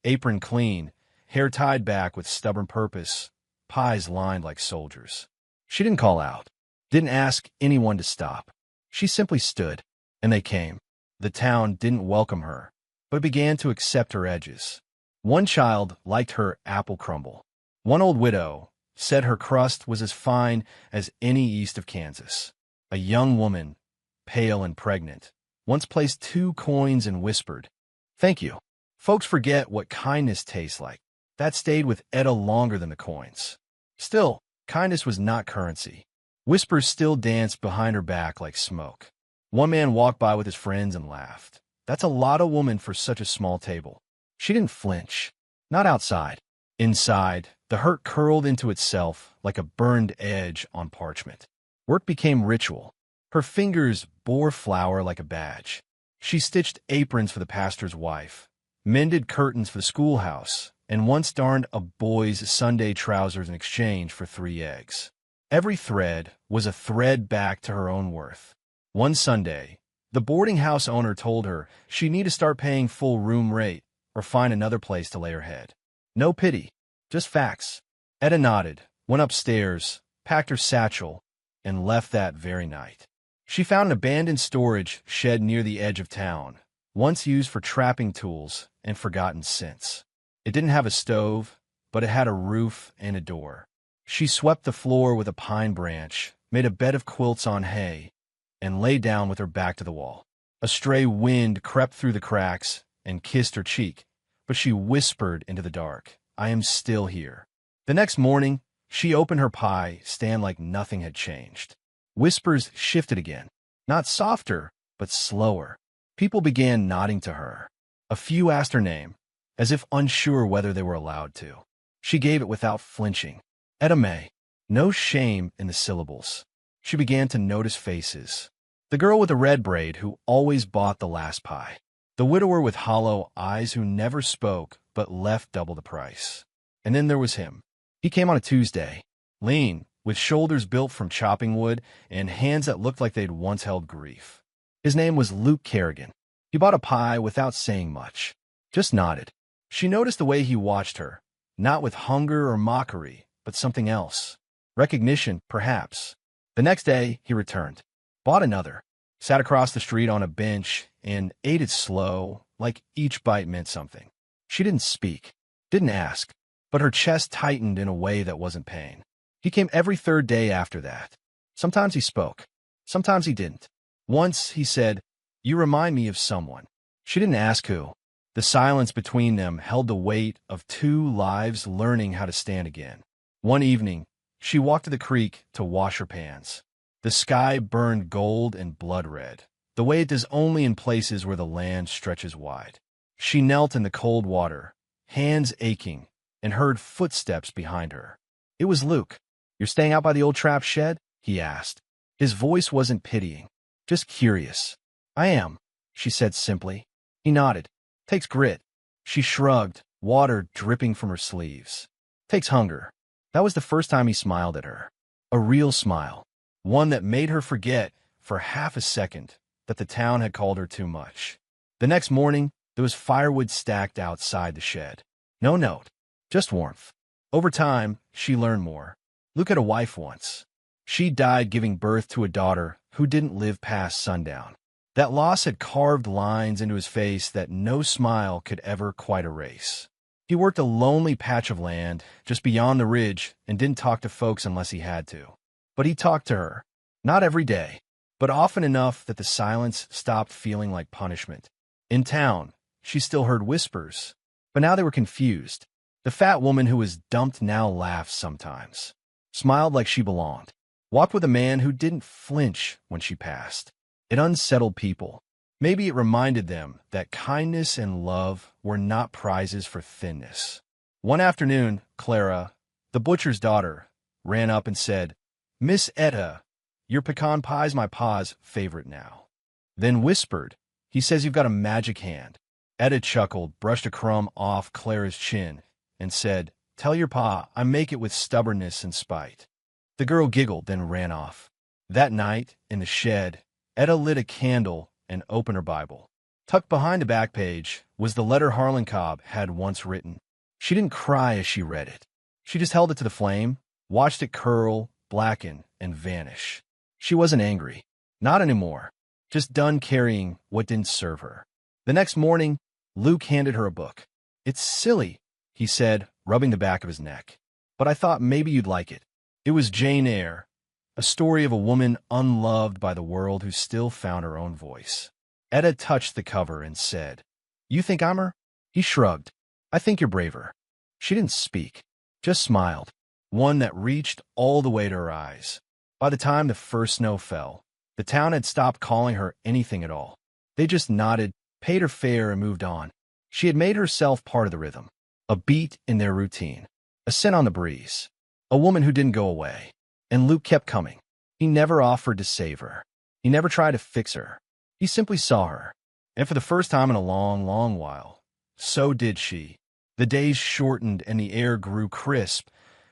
Apron clean, hair tied back with stubborn purpose, pies lined like soldiers. She didn't call out, didn't ask anyone to stop. She simply stood, and they came. The town didn't welcome her, but began to accept her edges. One child liked her apple crumble. One old widow said her crust was as fine as any east of Kansas. A young woman, pale and pregnant, once placed 2 coins and whispered, "Thank you." Folks forget what kindness tastes like. That stayed with Etta longer than the coins. Still, kindness was not currency. Whispers still danced behind her back like smoke. One man walked by with his friends and laughed. That's a lot of woman for such a small table. She didn't flinch. Not outside. Inside, the hurt curled into itself like a burned edge on parchment. Work became ritual. Her fingers bore flour like a badge. She stitched aprons for the pastor's wife, mended curtains for the schoolhouse, and once darned a boy's Sunday trousers in exchange for 3 eggs. Every thread was a thread back to her own worth. One Sunday, the boarding house owner told her she needed to start paying full room rate or find another place to lay her head. No pity, just facts. Etta nodded, went upstairs, packed her satchel, and left that very night. She found an abandoned storage shed near the edge of town, once used for trapping tools and forgotten since. It didn't have a stove, but it had a roof and a door. She swept the floor with a pine branch, made a bed of quilts on hay, and lay down with her back to the wall. A stray wind crept through the cracks and kissed her cheek, but she whispered into the dark, "I am still here." The next morning, she opened her pie stand like nothing had changed. Whispers shifted again, not softer, but slower. People began nodding to her. A few asked her name, as if unsure whether they were allowed to. She gave it without flinching. Etta May. No shame in the syllables. She began to notice faces. The girl with the red braid who always bought the last pie. The widower with hollow eyes who never spoke but left double the price. And then there was him. He came on a Tuesday, lean, with shoulders built from chopping wood and hands that looked like they'd once held grief. His name was Luke Kerrigan. He bought a pie without saying much, just nodded. She noticed the way he watched her, not with hunger or mockery, but something else. Recognition, perhaps. The next day, he returned, bought another, sat across the street on a bench, and ate it slow, like each bite meant something. She didn't speak, didn't ask, but her chest tightened in a way that wasn't pain. He came every third day after that. Sometimes he spoke, sometimes he didn't. Once he said, "You remind me of someone." She didn't ask who. The silence between them held the weight of two lives learning how to stand again. One evening, she walked to the creek to wash her pans. The sky burned gold and blood red, the way it does only in places where the land stretches wide. She knelt in the cold water, hands aching, and heard footsteps behind her. It was Luke. "You're staying out by the old trap shed?" he asked. His voice wasn't pitying, just curious. "I am," she said simply. He nodded. "Takes grit." She shrugged, water dripping from her sleeves. "Takes hunger." That was the first time he smiled at her. A real smile. One that made her forget, for half a second, that the town had called her too much. The next morning, there was firewood stacked outside the shed. No note, just warmth. Over time, she learned more. Luke had a wife once. She died giving birth to a daughter who didn't live past sundown. That loss had carved lines into his face that no smile could ever quite erase. He worked a lonely patch of land just beyond the ridge and didn't talk to folks unless he had to. But he talked to her. Not every day, but often enough that the silence stopped feeling like punishment. In town, she still heard whispers, but now they were confused. The fat woman who was dumped now laughed sometimes, smiled like she belonged, walked with a man who didn't flinch when she passed. It unsettled people. Maybe it reminded them that kindness and love were not prizes for thinness. One afternoon, Clara, the butcher's daughter, ran up and said, "Miss Etta, your pecan pie's my pa's favorite now." Then whispered, "He says you've got a magic hand." Etta chuckled, brushed a crumb off Clara's chin, and said, "Tell your pa I make it with stubbornness and spite." The girl giggled, then ran off. That night, in the shed, Etta lit a candle and opened her Bible. Tucked behind a back page was the letter Harlan Cobb had once written. She didn't cry as she read it. She just held it to the flame, watched it curl, blacken, and vanish. She wasn't angry. Not anymore. Just done carrying what didn't serve her. The next morning, Luke handed her a book. "It's silly," he said, rubbing the back of his neck. "But I thought maybe you'd like it." It was Jane Eyre, a story of a woman unloved by the world who still found her own voice. Etta touched the cover and said, "You think I'm her?" He shrugged. "I think you're braver." She didn't speak, just smiled, one that reached all the way to her eyes. By the time the first snow fell, the town had stopped calling her anything at all. They just nodded, paid her fare, and moved on. She had made herself part of the rhythm, a beat in their routine, a scent on the breeze, a woman who didn't go away. And Luke kept coming. He never offered to save her. He never tried to fix her. He simply saw her. And for the first time in a long, long while, so did she. The days shortened and the air grew crisp,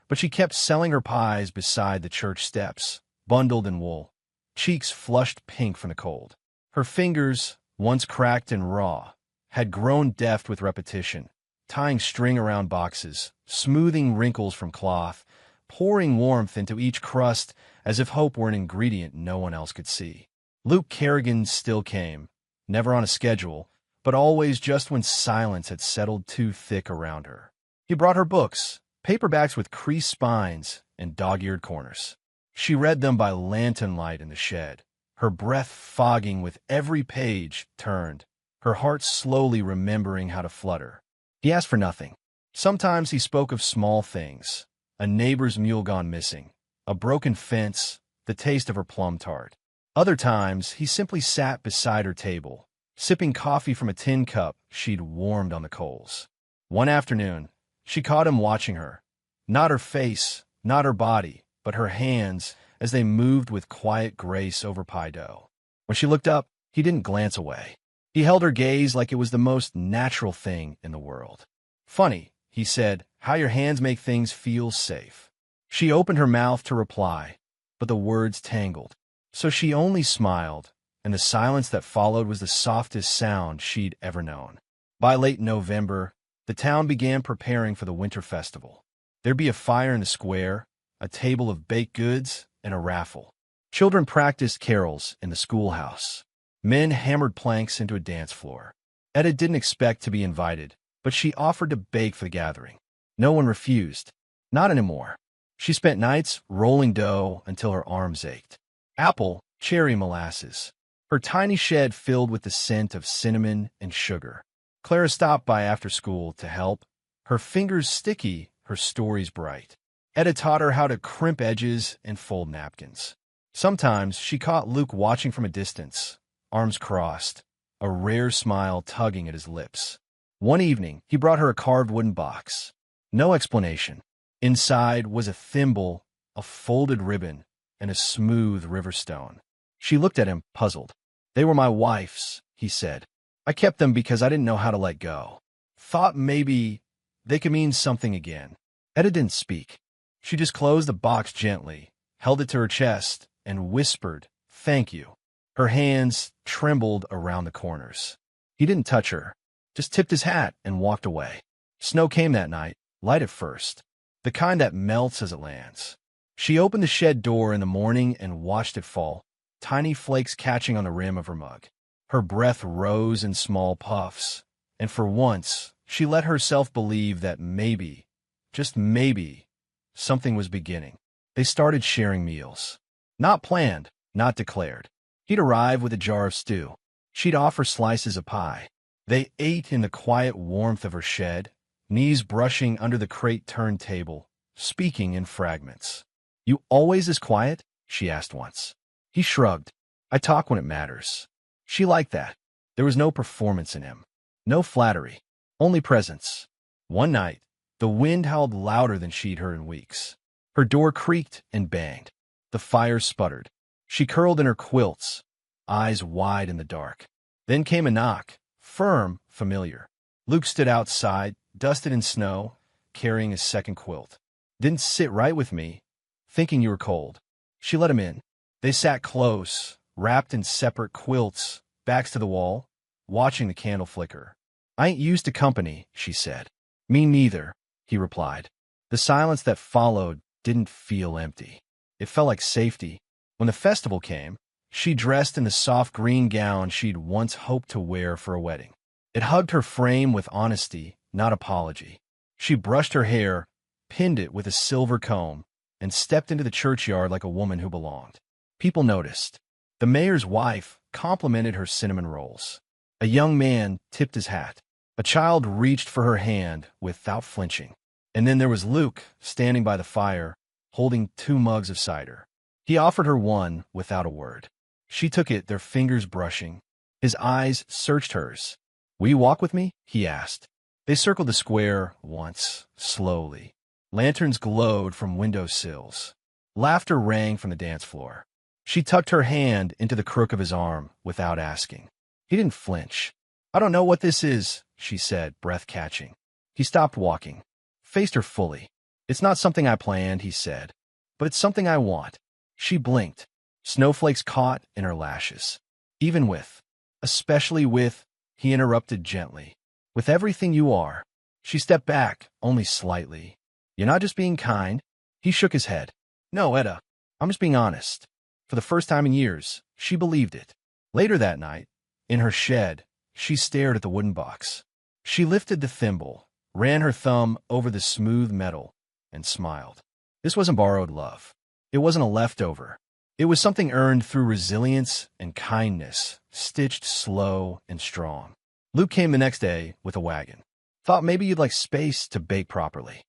but she kept selling her pies beside the church steps, bundled in wool, cheeks flushed pink from the cold. Her fingers, once cracked and raw, had grown deft with repetition, tying string around boxes, smoothing wrinkles from cloth, pouring warmth into each crust as if hope were an ingredient no one else could see. Luke Kerrigan still came, never on a schedule, but always just when silence had settled too thick around her. He brought her books, paperbacks with creased spines and dog-eared corners. She read them by lantern light in the shed, her breath fogging with every page turned, her heart slowly remembering how to flutter. He asked for nothing. Sometimes he spoke of small things, a neighbor's mule gone missing, a broken fence, the taste of her plum tart. Other times, he simply sat beside her table, sipping coffee from a tin cup she'd warmed on the coals. One afternoon, she caught him watching her. Not her face, not her body, but her hands as they moved with quiet grace over pie dough. When she looked up, he didn't glance away. He held her gaze like it was the most natural thing in the world. "Funny," he said, "how your hands make things feel safe." She opened her mouth to reply, but the words tangled. So she only smiled, and the silence that followed was the softest sound she'd ever known. By late November, the town began preparing for the winter festival. There'd be a fire in the square, a table of baked goods, and a raffle. Children practiced carols in the schoolhouse. Men hammered planks into a dance floor. Etta didn't expect to be invited, but she offered to bake for the gathering. No one refused. Not anymore. She spent nights rolling dough until her arms ached. Apple, cherry molasses. Her tiny shed filled with the scent of cinnamon and sugar. Clara stopped by after school to help. Her fingers sticky, her stories bright. Etta taught her how to crimp edges and fold napkins. Sometimes she caught Luke watching from a distance, arms crossed, a rare smile tugging at his lips. One evening, he brought her a carved wooden box. No explanation. Inside was a thimble, a folded ribbon, and a smooth river stone. She looked at him, puzzled. "They were my wife's," he said. "I kept them because I didn't know how to let go. Thought maybe they could mean something again." Etta didn't speak. She just closed the box gently, held it to her chest, and whispered, "Thank you." Her hands trembled around the corners. He didn't touch her, just tipped his hat and walked away. Snow came that night, light at first, the kind that melts as it lands. She opened the shed door in the morning and watched it fall, tiny flakes catching on the rim of her mug. Her breath rose in small puffs, and for once, she let herself believe that maybe, just maybe, something was beginning. They started sharing meals. Not planned, not declared. He'd arrive with a jar of stew. She'd offer slices of pie. They ate in the quiet warmth of her shed, knees brushing under the crate turntable, speaking in fragments. "You always this quiet?" she asked once. He shrugged. "I talk when it matters." She liked that. There was no performance in him. No flattery. Only presence. One night, the wind howled louder than she'd heard in weeks. Her door creaked and banged. The fire sputtered. She curled in her quilts, eyes wide in the dark. Then came a knock, firm, familiar. Luke stood outside, dusted in snow, carrying his second quilt. "Didn't sit right with me, thinking you were cold." She let him in. They sat close, wrapped in separate quilts, backs to the wall, watching the candle flicker. "I ain't used to company," she said. "Me neither," he replied. The silence that followed didn't feel empty. It felt like safety. When the festival came, she dressed in the soft green gown she'd once hoped to wear for a wedding. It hugged her frame with honesty, not apology. She brushed her hair, pinned it with a silver comb, and stepped into the churchyard like a woman who belonged. People noticed. The mayor's wife complimented her cinnamon rolls. A young man tipped his hat. A child reached for her hand without flinching. And then there was Luke, standing by the fire, holding 2 mugs of cider. He offered her one without a word. She took it, their fingers brushing. His eyes searched hers. "Will you walk with me?" he asked. They circled the square once, slowly. Lanterns glowed from window sills. Laughter rang from the dance floor. She tucked her hand into the crook of his arm without asking. He didn't flinch. "I don't know what this is," she said, breath catching. He stopped walking, faced her fully. "It's not something I planned," he said, "but it's something I want." She blinked. Snowflakes caught in her lashes. "Even with, especially with," he interrupted gently. "With everything you are." She stepped back, only slightly. "You're not just being kind?" He shook his head. "No, Etta, I'm just being honest." For the first time in years, she believed it. Later that night, in her shed, she stared at the wooden box. She lifted the thimble, ran her thumb over the smooth metal, and smiled. This wasn't borrowed love. It wasn't a leftover. It was something earned through resilience and kindness, stitched slow and strong. Luke came the next day with a wagon. "Thought maybe you'd like space to bake properly."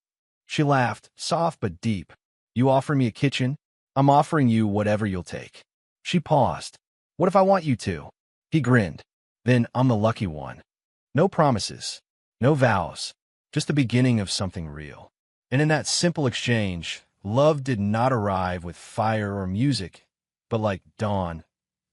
She laughed, soft but deep. "You offer me a kitchen? I'm offering you whatever you'll take." She paused. "What if I want you to?" He grinned. "Then I'm the lucky one." No promises, no vows, just the beginning of something real. And in that simple exchange, love did not arrive with fire or music, but like dawn,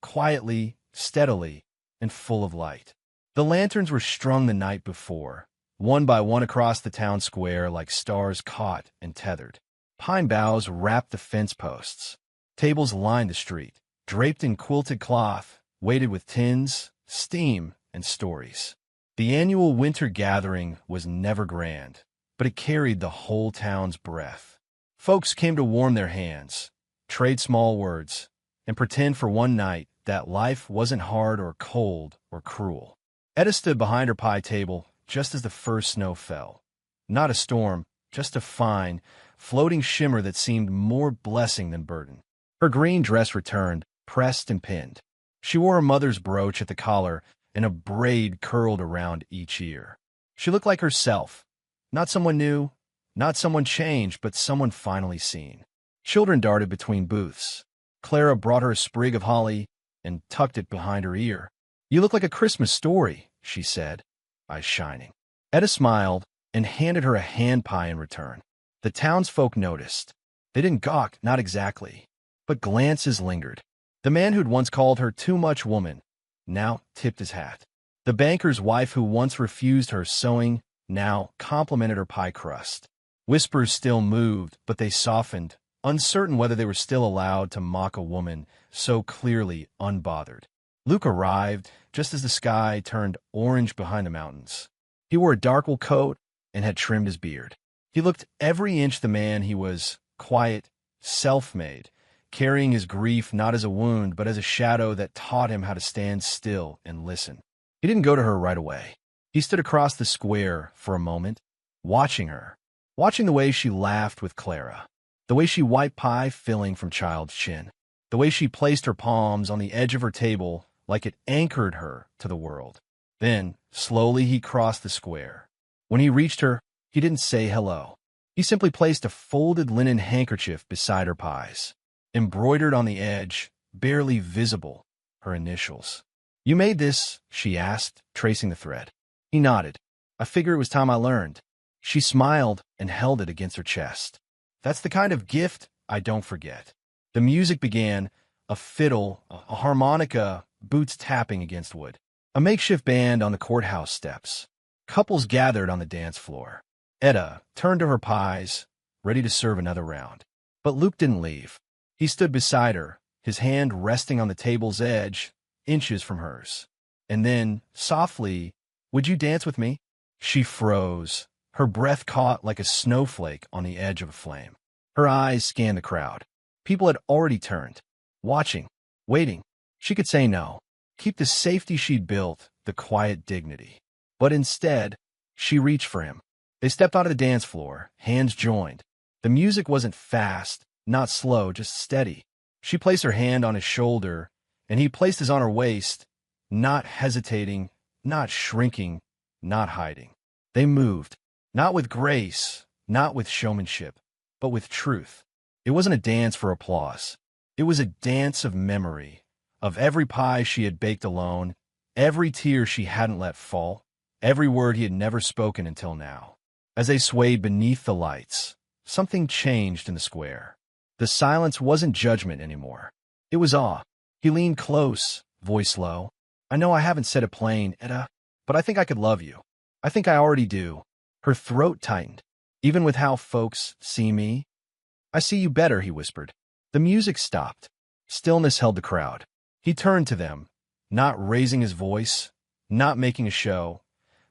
quietly steadily, and full of light. The lanterns were strung the night before, one by one across the town square like stars caught and tethered. Pine boughs wrapped the fence posts. Tables lined the street, draped in quilted cloth, weighted with tins, steam, and stories. The annual winter gathering was never grand, but it carried the whole town's breath. Folks came to warm their hands, trade small words, and pretend for one night that life wasn't hard or cold or cruel. Etta stood behind her pie table just as the first snow fell. Not a storm, just a fine, floating shimmer that seemed more blessing than burden. Her green dress returned, pressed and pinned. She wore her mother's brooch at the collar and a braid curled around each ear. She looked like herself. Not someone new, not someone changed, but someone finally seen. Children darted between booths. Clara brought her a sprig of holly and tucked it behind her ear. "You look like a Christmas story," she said, eyes shining. Etta smiled and handed her a hand pie in return. The townsfolk noticed. They didn't gawk, not exactly, but glances lingered. The man who'd once called her too much woman now tipped his hat. The banker's wife who once refused her sewing now complimented her pie crust. Whispers still moved, but they softened, uncertain whether they were still allowed to mock a woman so clearly unbothered. Luke arrived just as the sky turned orange behind the mountains. He wore a dark wool coat and had trimmed his beard. He looked every inch the man he was, quiet, self-made, carrying his grief not as a wound but as a shadow that taught him how to stand still and listen. He didn't go to her right away. He stood across the square for a moment, watching her, watching the way she laughed with Clara, the way she wiped pie filling from child's chin, the way she placed her palms on the edge of her table like it anchored her to the world. Then, slowly he crossed the square. When he reached her, he didn't say hello. He simply placed a folded linen handkerchief beside her pies. Embroidered on the edge, barely visible, her initials. "You made this?" she asked, tracing the thread. He nodded. "I figure it was time I learned." She smiled and held it against her chest. "That's the kind of gift I don't forget." The music began, a fiddle, a harmonica, boots tapping against wood. A makeshift band on the courthouse steps. Couples gathered on the dance floor. Etta turned to her pies, ready to serve another round. But Luke didn't leave. He stood beside her, his hand resting on the table's edge, inches from hers. And then, softly, "Would you dance with me?" She froze, her breath caught like a snowflake on the edge of a flame. Her eyes scanned the crowd. People had already turned, watching, waiting. She could say no, keep the safety she'd built, the quiet dignity. But instead, she reached for him. They stepped onto the dance floor, hands joined. The music wasn't fast, not slow, just steady. She placed her hand on his shoulder, and he placed his on her waist, not hesitating, not shrinking, not hiding. They moved, not with grace, not with showmanship, but with truth. It wasn't a dance for applause. It was a dance of memory, of every pie she had baked alone, every tear she hadn't let fall, every word he had never spoken until now. As they swayed beneath the lights, something changed in the square. The silence wasn't judgment anymore. It was awe. He leaned close, voice low. "I know I haven't said it plain, Etta, but I think I could love you. I think I already do." Her throat tightened. "Even with how folks see me?" "I see you better," he whispered. The music stopped. Stillness held the crowd. He turned to them, not raising his voice, not making a show,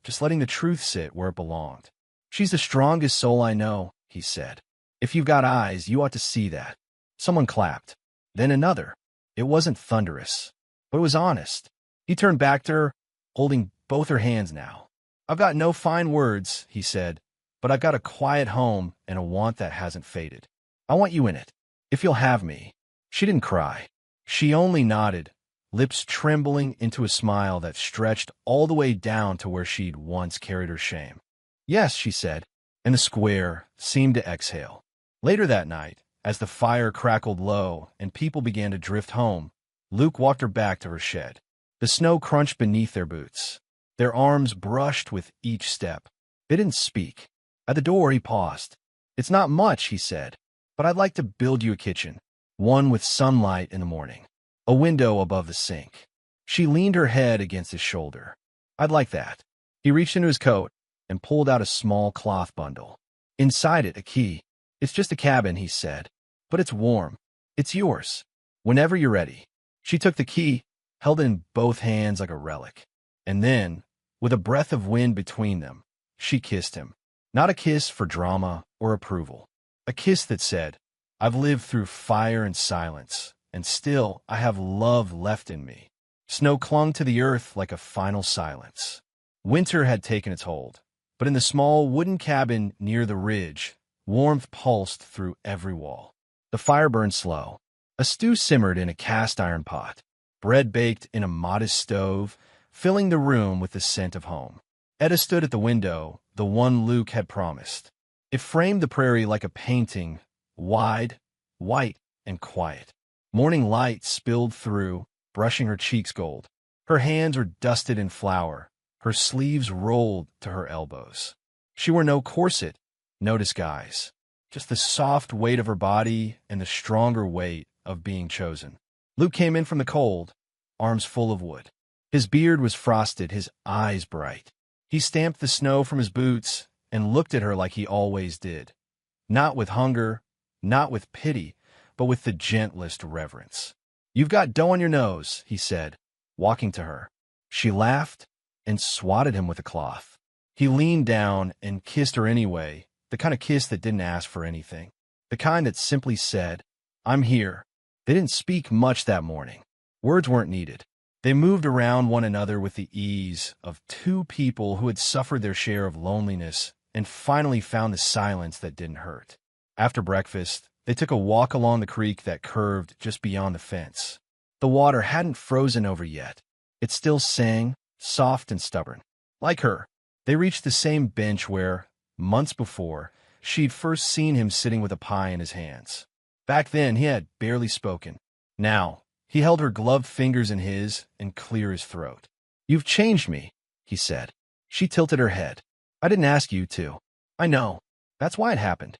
just letting the truth sit where it belonged. "She's the strongest soul I know," he said. "If you've got eyes, you ought to see that." Someone clapped. Then another. It wasn't thunderous, but it was honest. He turned back to her, holding both her hands now. "I've got no fine words," he said, "but I've got a quiet home and a want that hasn't faded. I want you in it, if you'll have me." She didn't cry. She only nodded, lips trembling into a smile that stretched all the way down to where she'd once carried her shame. "Yes," she said, and the square seemed to exhale. Later that night, as the fire crackled low and people began to drift home, Luke walked her back to her shed. The snow crunched beneath their boots. Their arms brushed with each step. They didn't speak. At the door, he paused. "It's not much," he said, "but I'd like to build you a kitchen, one with sunlight in the morning, a window above the sink." She leaned her head against his shoulder. I'd like that. He reached into his coat and pulled out a small cloth bundle. Inside it, a key. It's just a cabin, he said. But it's warm. It's yours. Whenever you're ready. She took the key, held it in both hands like a relic. And then, with a breath of wind between them, she kissed him. Not a kiss for drama or approval. A kiss that said, I've lived through fire and silence, and still I have love left in me. Snow clung to the earth like a final silence. Winter had taken its hold, but in the small wooden cabin near the ridge, warmth pulsed through every wall. The fire burned slow. A stew simmered in a cast-iron pot. Bread baked in a modest stove, filling the room with the scent of home. Etta stood at the window, the one Luke had promised. It framed the prairie like a painting, wide, white, and quiet. Morning light spilled through, brushing her cheeks gold. Her hands were dusted in flour. Her sleeves rolled to her elbows. She wore no corset, no disguise. Just the soft weight of her body and the stronger weight of being chosen. Luke came in from the cold, arms full of wood. His beard was frosted, his eyes bright. He stamped the snow from his boots and looked at her like he always did. Not with hunger, not with pity, but with the gentlest reverence. You've got dough on your nose, he said, walking to her. She laughed and swatted him with a cloth. He leaned down and kissed her anyway, the kind of kiss that didn't ask for anything. The kind that simply said, I'm here. They didn't speak much that morning. Words weren't needed. They moved around one another with the ease of two people who had suffered their share of loneliness and finally found the silence that didn't hurt. After breakfast, they took a walk along the creek that curved just beyond the fence. The water hadn't frozen over yet. It still sang, soft and stubborn. Like her, they reached the same bench where, months before, she'd first seen him sitting with a pie in his hands. Back then, he had barely spoken. Now, he held her gloved fingers in his and cleared his throat. You've changed me, he said. She tilted her head. I didn't ask you to. I know. That's why it happened.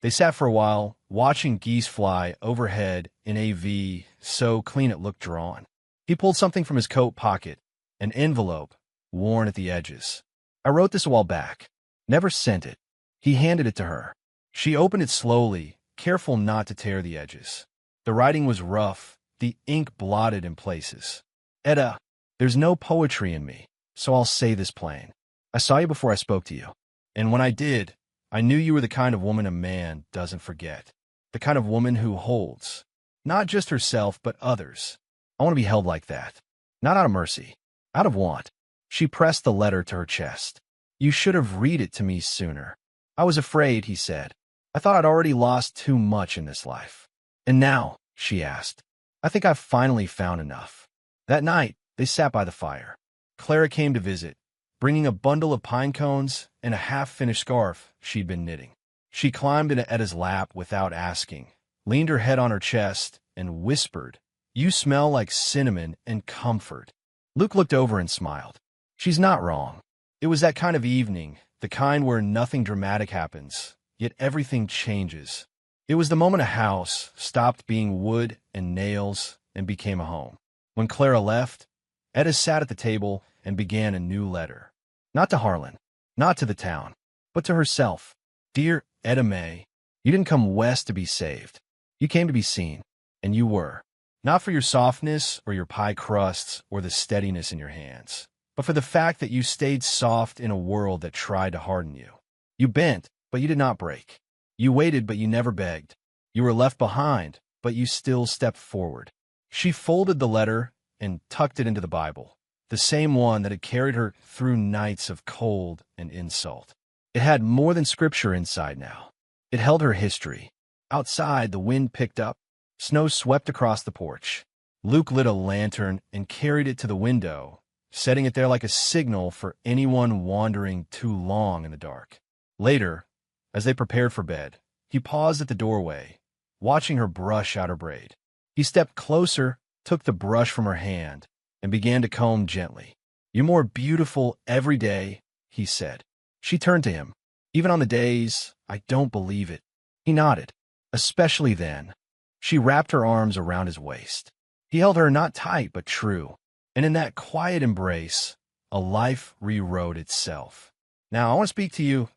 They sat for a while, watching geese fly overhead in a V so clean it looked drawn. He pulled something from his coat pocket, an envelope, worn at the edges. I wrote this a while back. Never sent it. He handed it to her. She opened it slowly, careful not to tear the edges. The writing was rough, the ink blotted in places. Etta, there's no poetry in me, so I'll say this plain. I saw you before I spoke to you, and when I did, I knew you were the kind of woman a man doesn't forget. The kind of woman who holds, not just herself, but others. I want to be held like that. Not out of mercy, out of want. She pressed the letter to her chest. You should have read it to me sooner. I was afraid, he said. I thought I'd already lost too much in this life. And now, she asked, I think I've finally found enough. That night, they sat by the fire. Clara came to visit, bringing a bundle of pine cones and a half-finished scarf she'd been knitting. She climbed into Etta's lap without asking, leaned her head on her chest, and whispered, You smell like cinnamon and comfort. Luke looked over and smiled. She's not wrong. It was that kind of evening, the kind where nothing dramatic happens, yet everything changes. It was the moment a house stopped being wood and nails and became a home. When Clara left, Etta sat at the table and began a new letter. Not to Harlan, not to the town, but to herself. Dear Etta May, you didn't come west to be saved. You came to be seen, and you were. Not for your softness or your pie crusts or the steadiness in your hands, but for the fact that you stayed soft in a world that tried to harden you. You bent, but you did not break. You waited, but you never begged. You were left behind, but you still stepped forward. She folded the letter and tucked it into the Bible, the same one that had carried her through nights of cold and insult. It had more than scripture inside now. It held her history. Outside, the wind picked up. Snow swept across the porch. Luke lit a lantern and carried it to the window, setting it there like a signal for anyone wandering too long in the dark. Later, as they prepared for bed, he paused at the doorway, watching her brush out her braid. He stepped closer, took the brush from her hand, and began to comb gently. You're more beautiful every day, he said. She turned to him. Even on the days, I don't believe it. He nodded. Especially then. She wrapped her arms around his waist. He held her not tight, but true. And in that quiet embrace, a life rewrote itself. Now, I want to speak to you,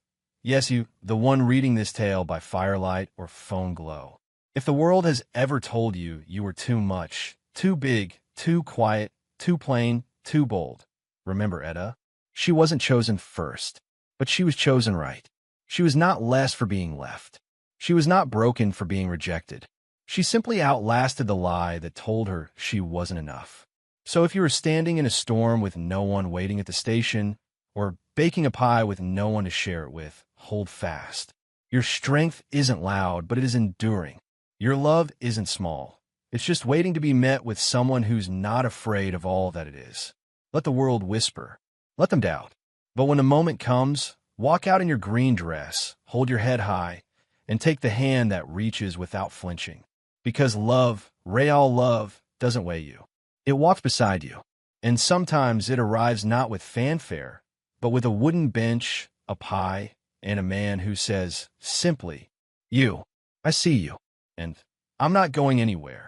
yes, you, the one reading this tale by firelight or phone glow. If the world has ever told you you were too much, too big, too quiet, too plain, too bold, remember Edda? She wasn't chosen first, but she was chosen right. She was not less for being left. She was not broken for being rejected. She simply outlasted the lie that told her she wasn't enough. So if you were standing in a storm with no one waiting at the station, or baking a pie with no one to share it with, hold fast. Your strength isn't loud, but it is enduring. Your love isn't small. It's just waiting to be met with someone who's not afraid of all that it is. Let the world whisper. Let them doubt. But when the moment comes, walk out in your green dress, hold your head high, and take the hand that reaches without flinching. Because love, real love, doesn't weigh you. It walks beside you. And sometimes it arrives not with fanfare, but with a wooden bench, a pie, and a man who says, simply, "You, I see you, and I'm not going anywhere."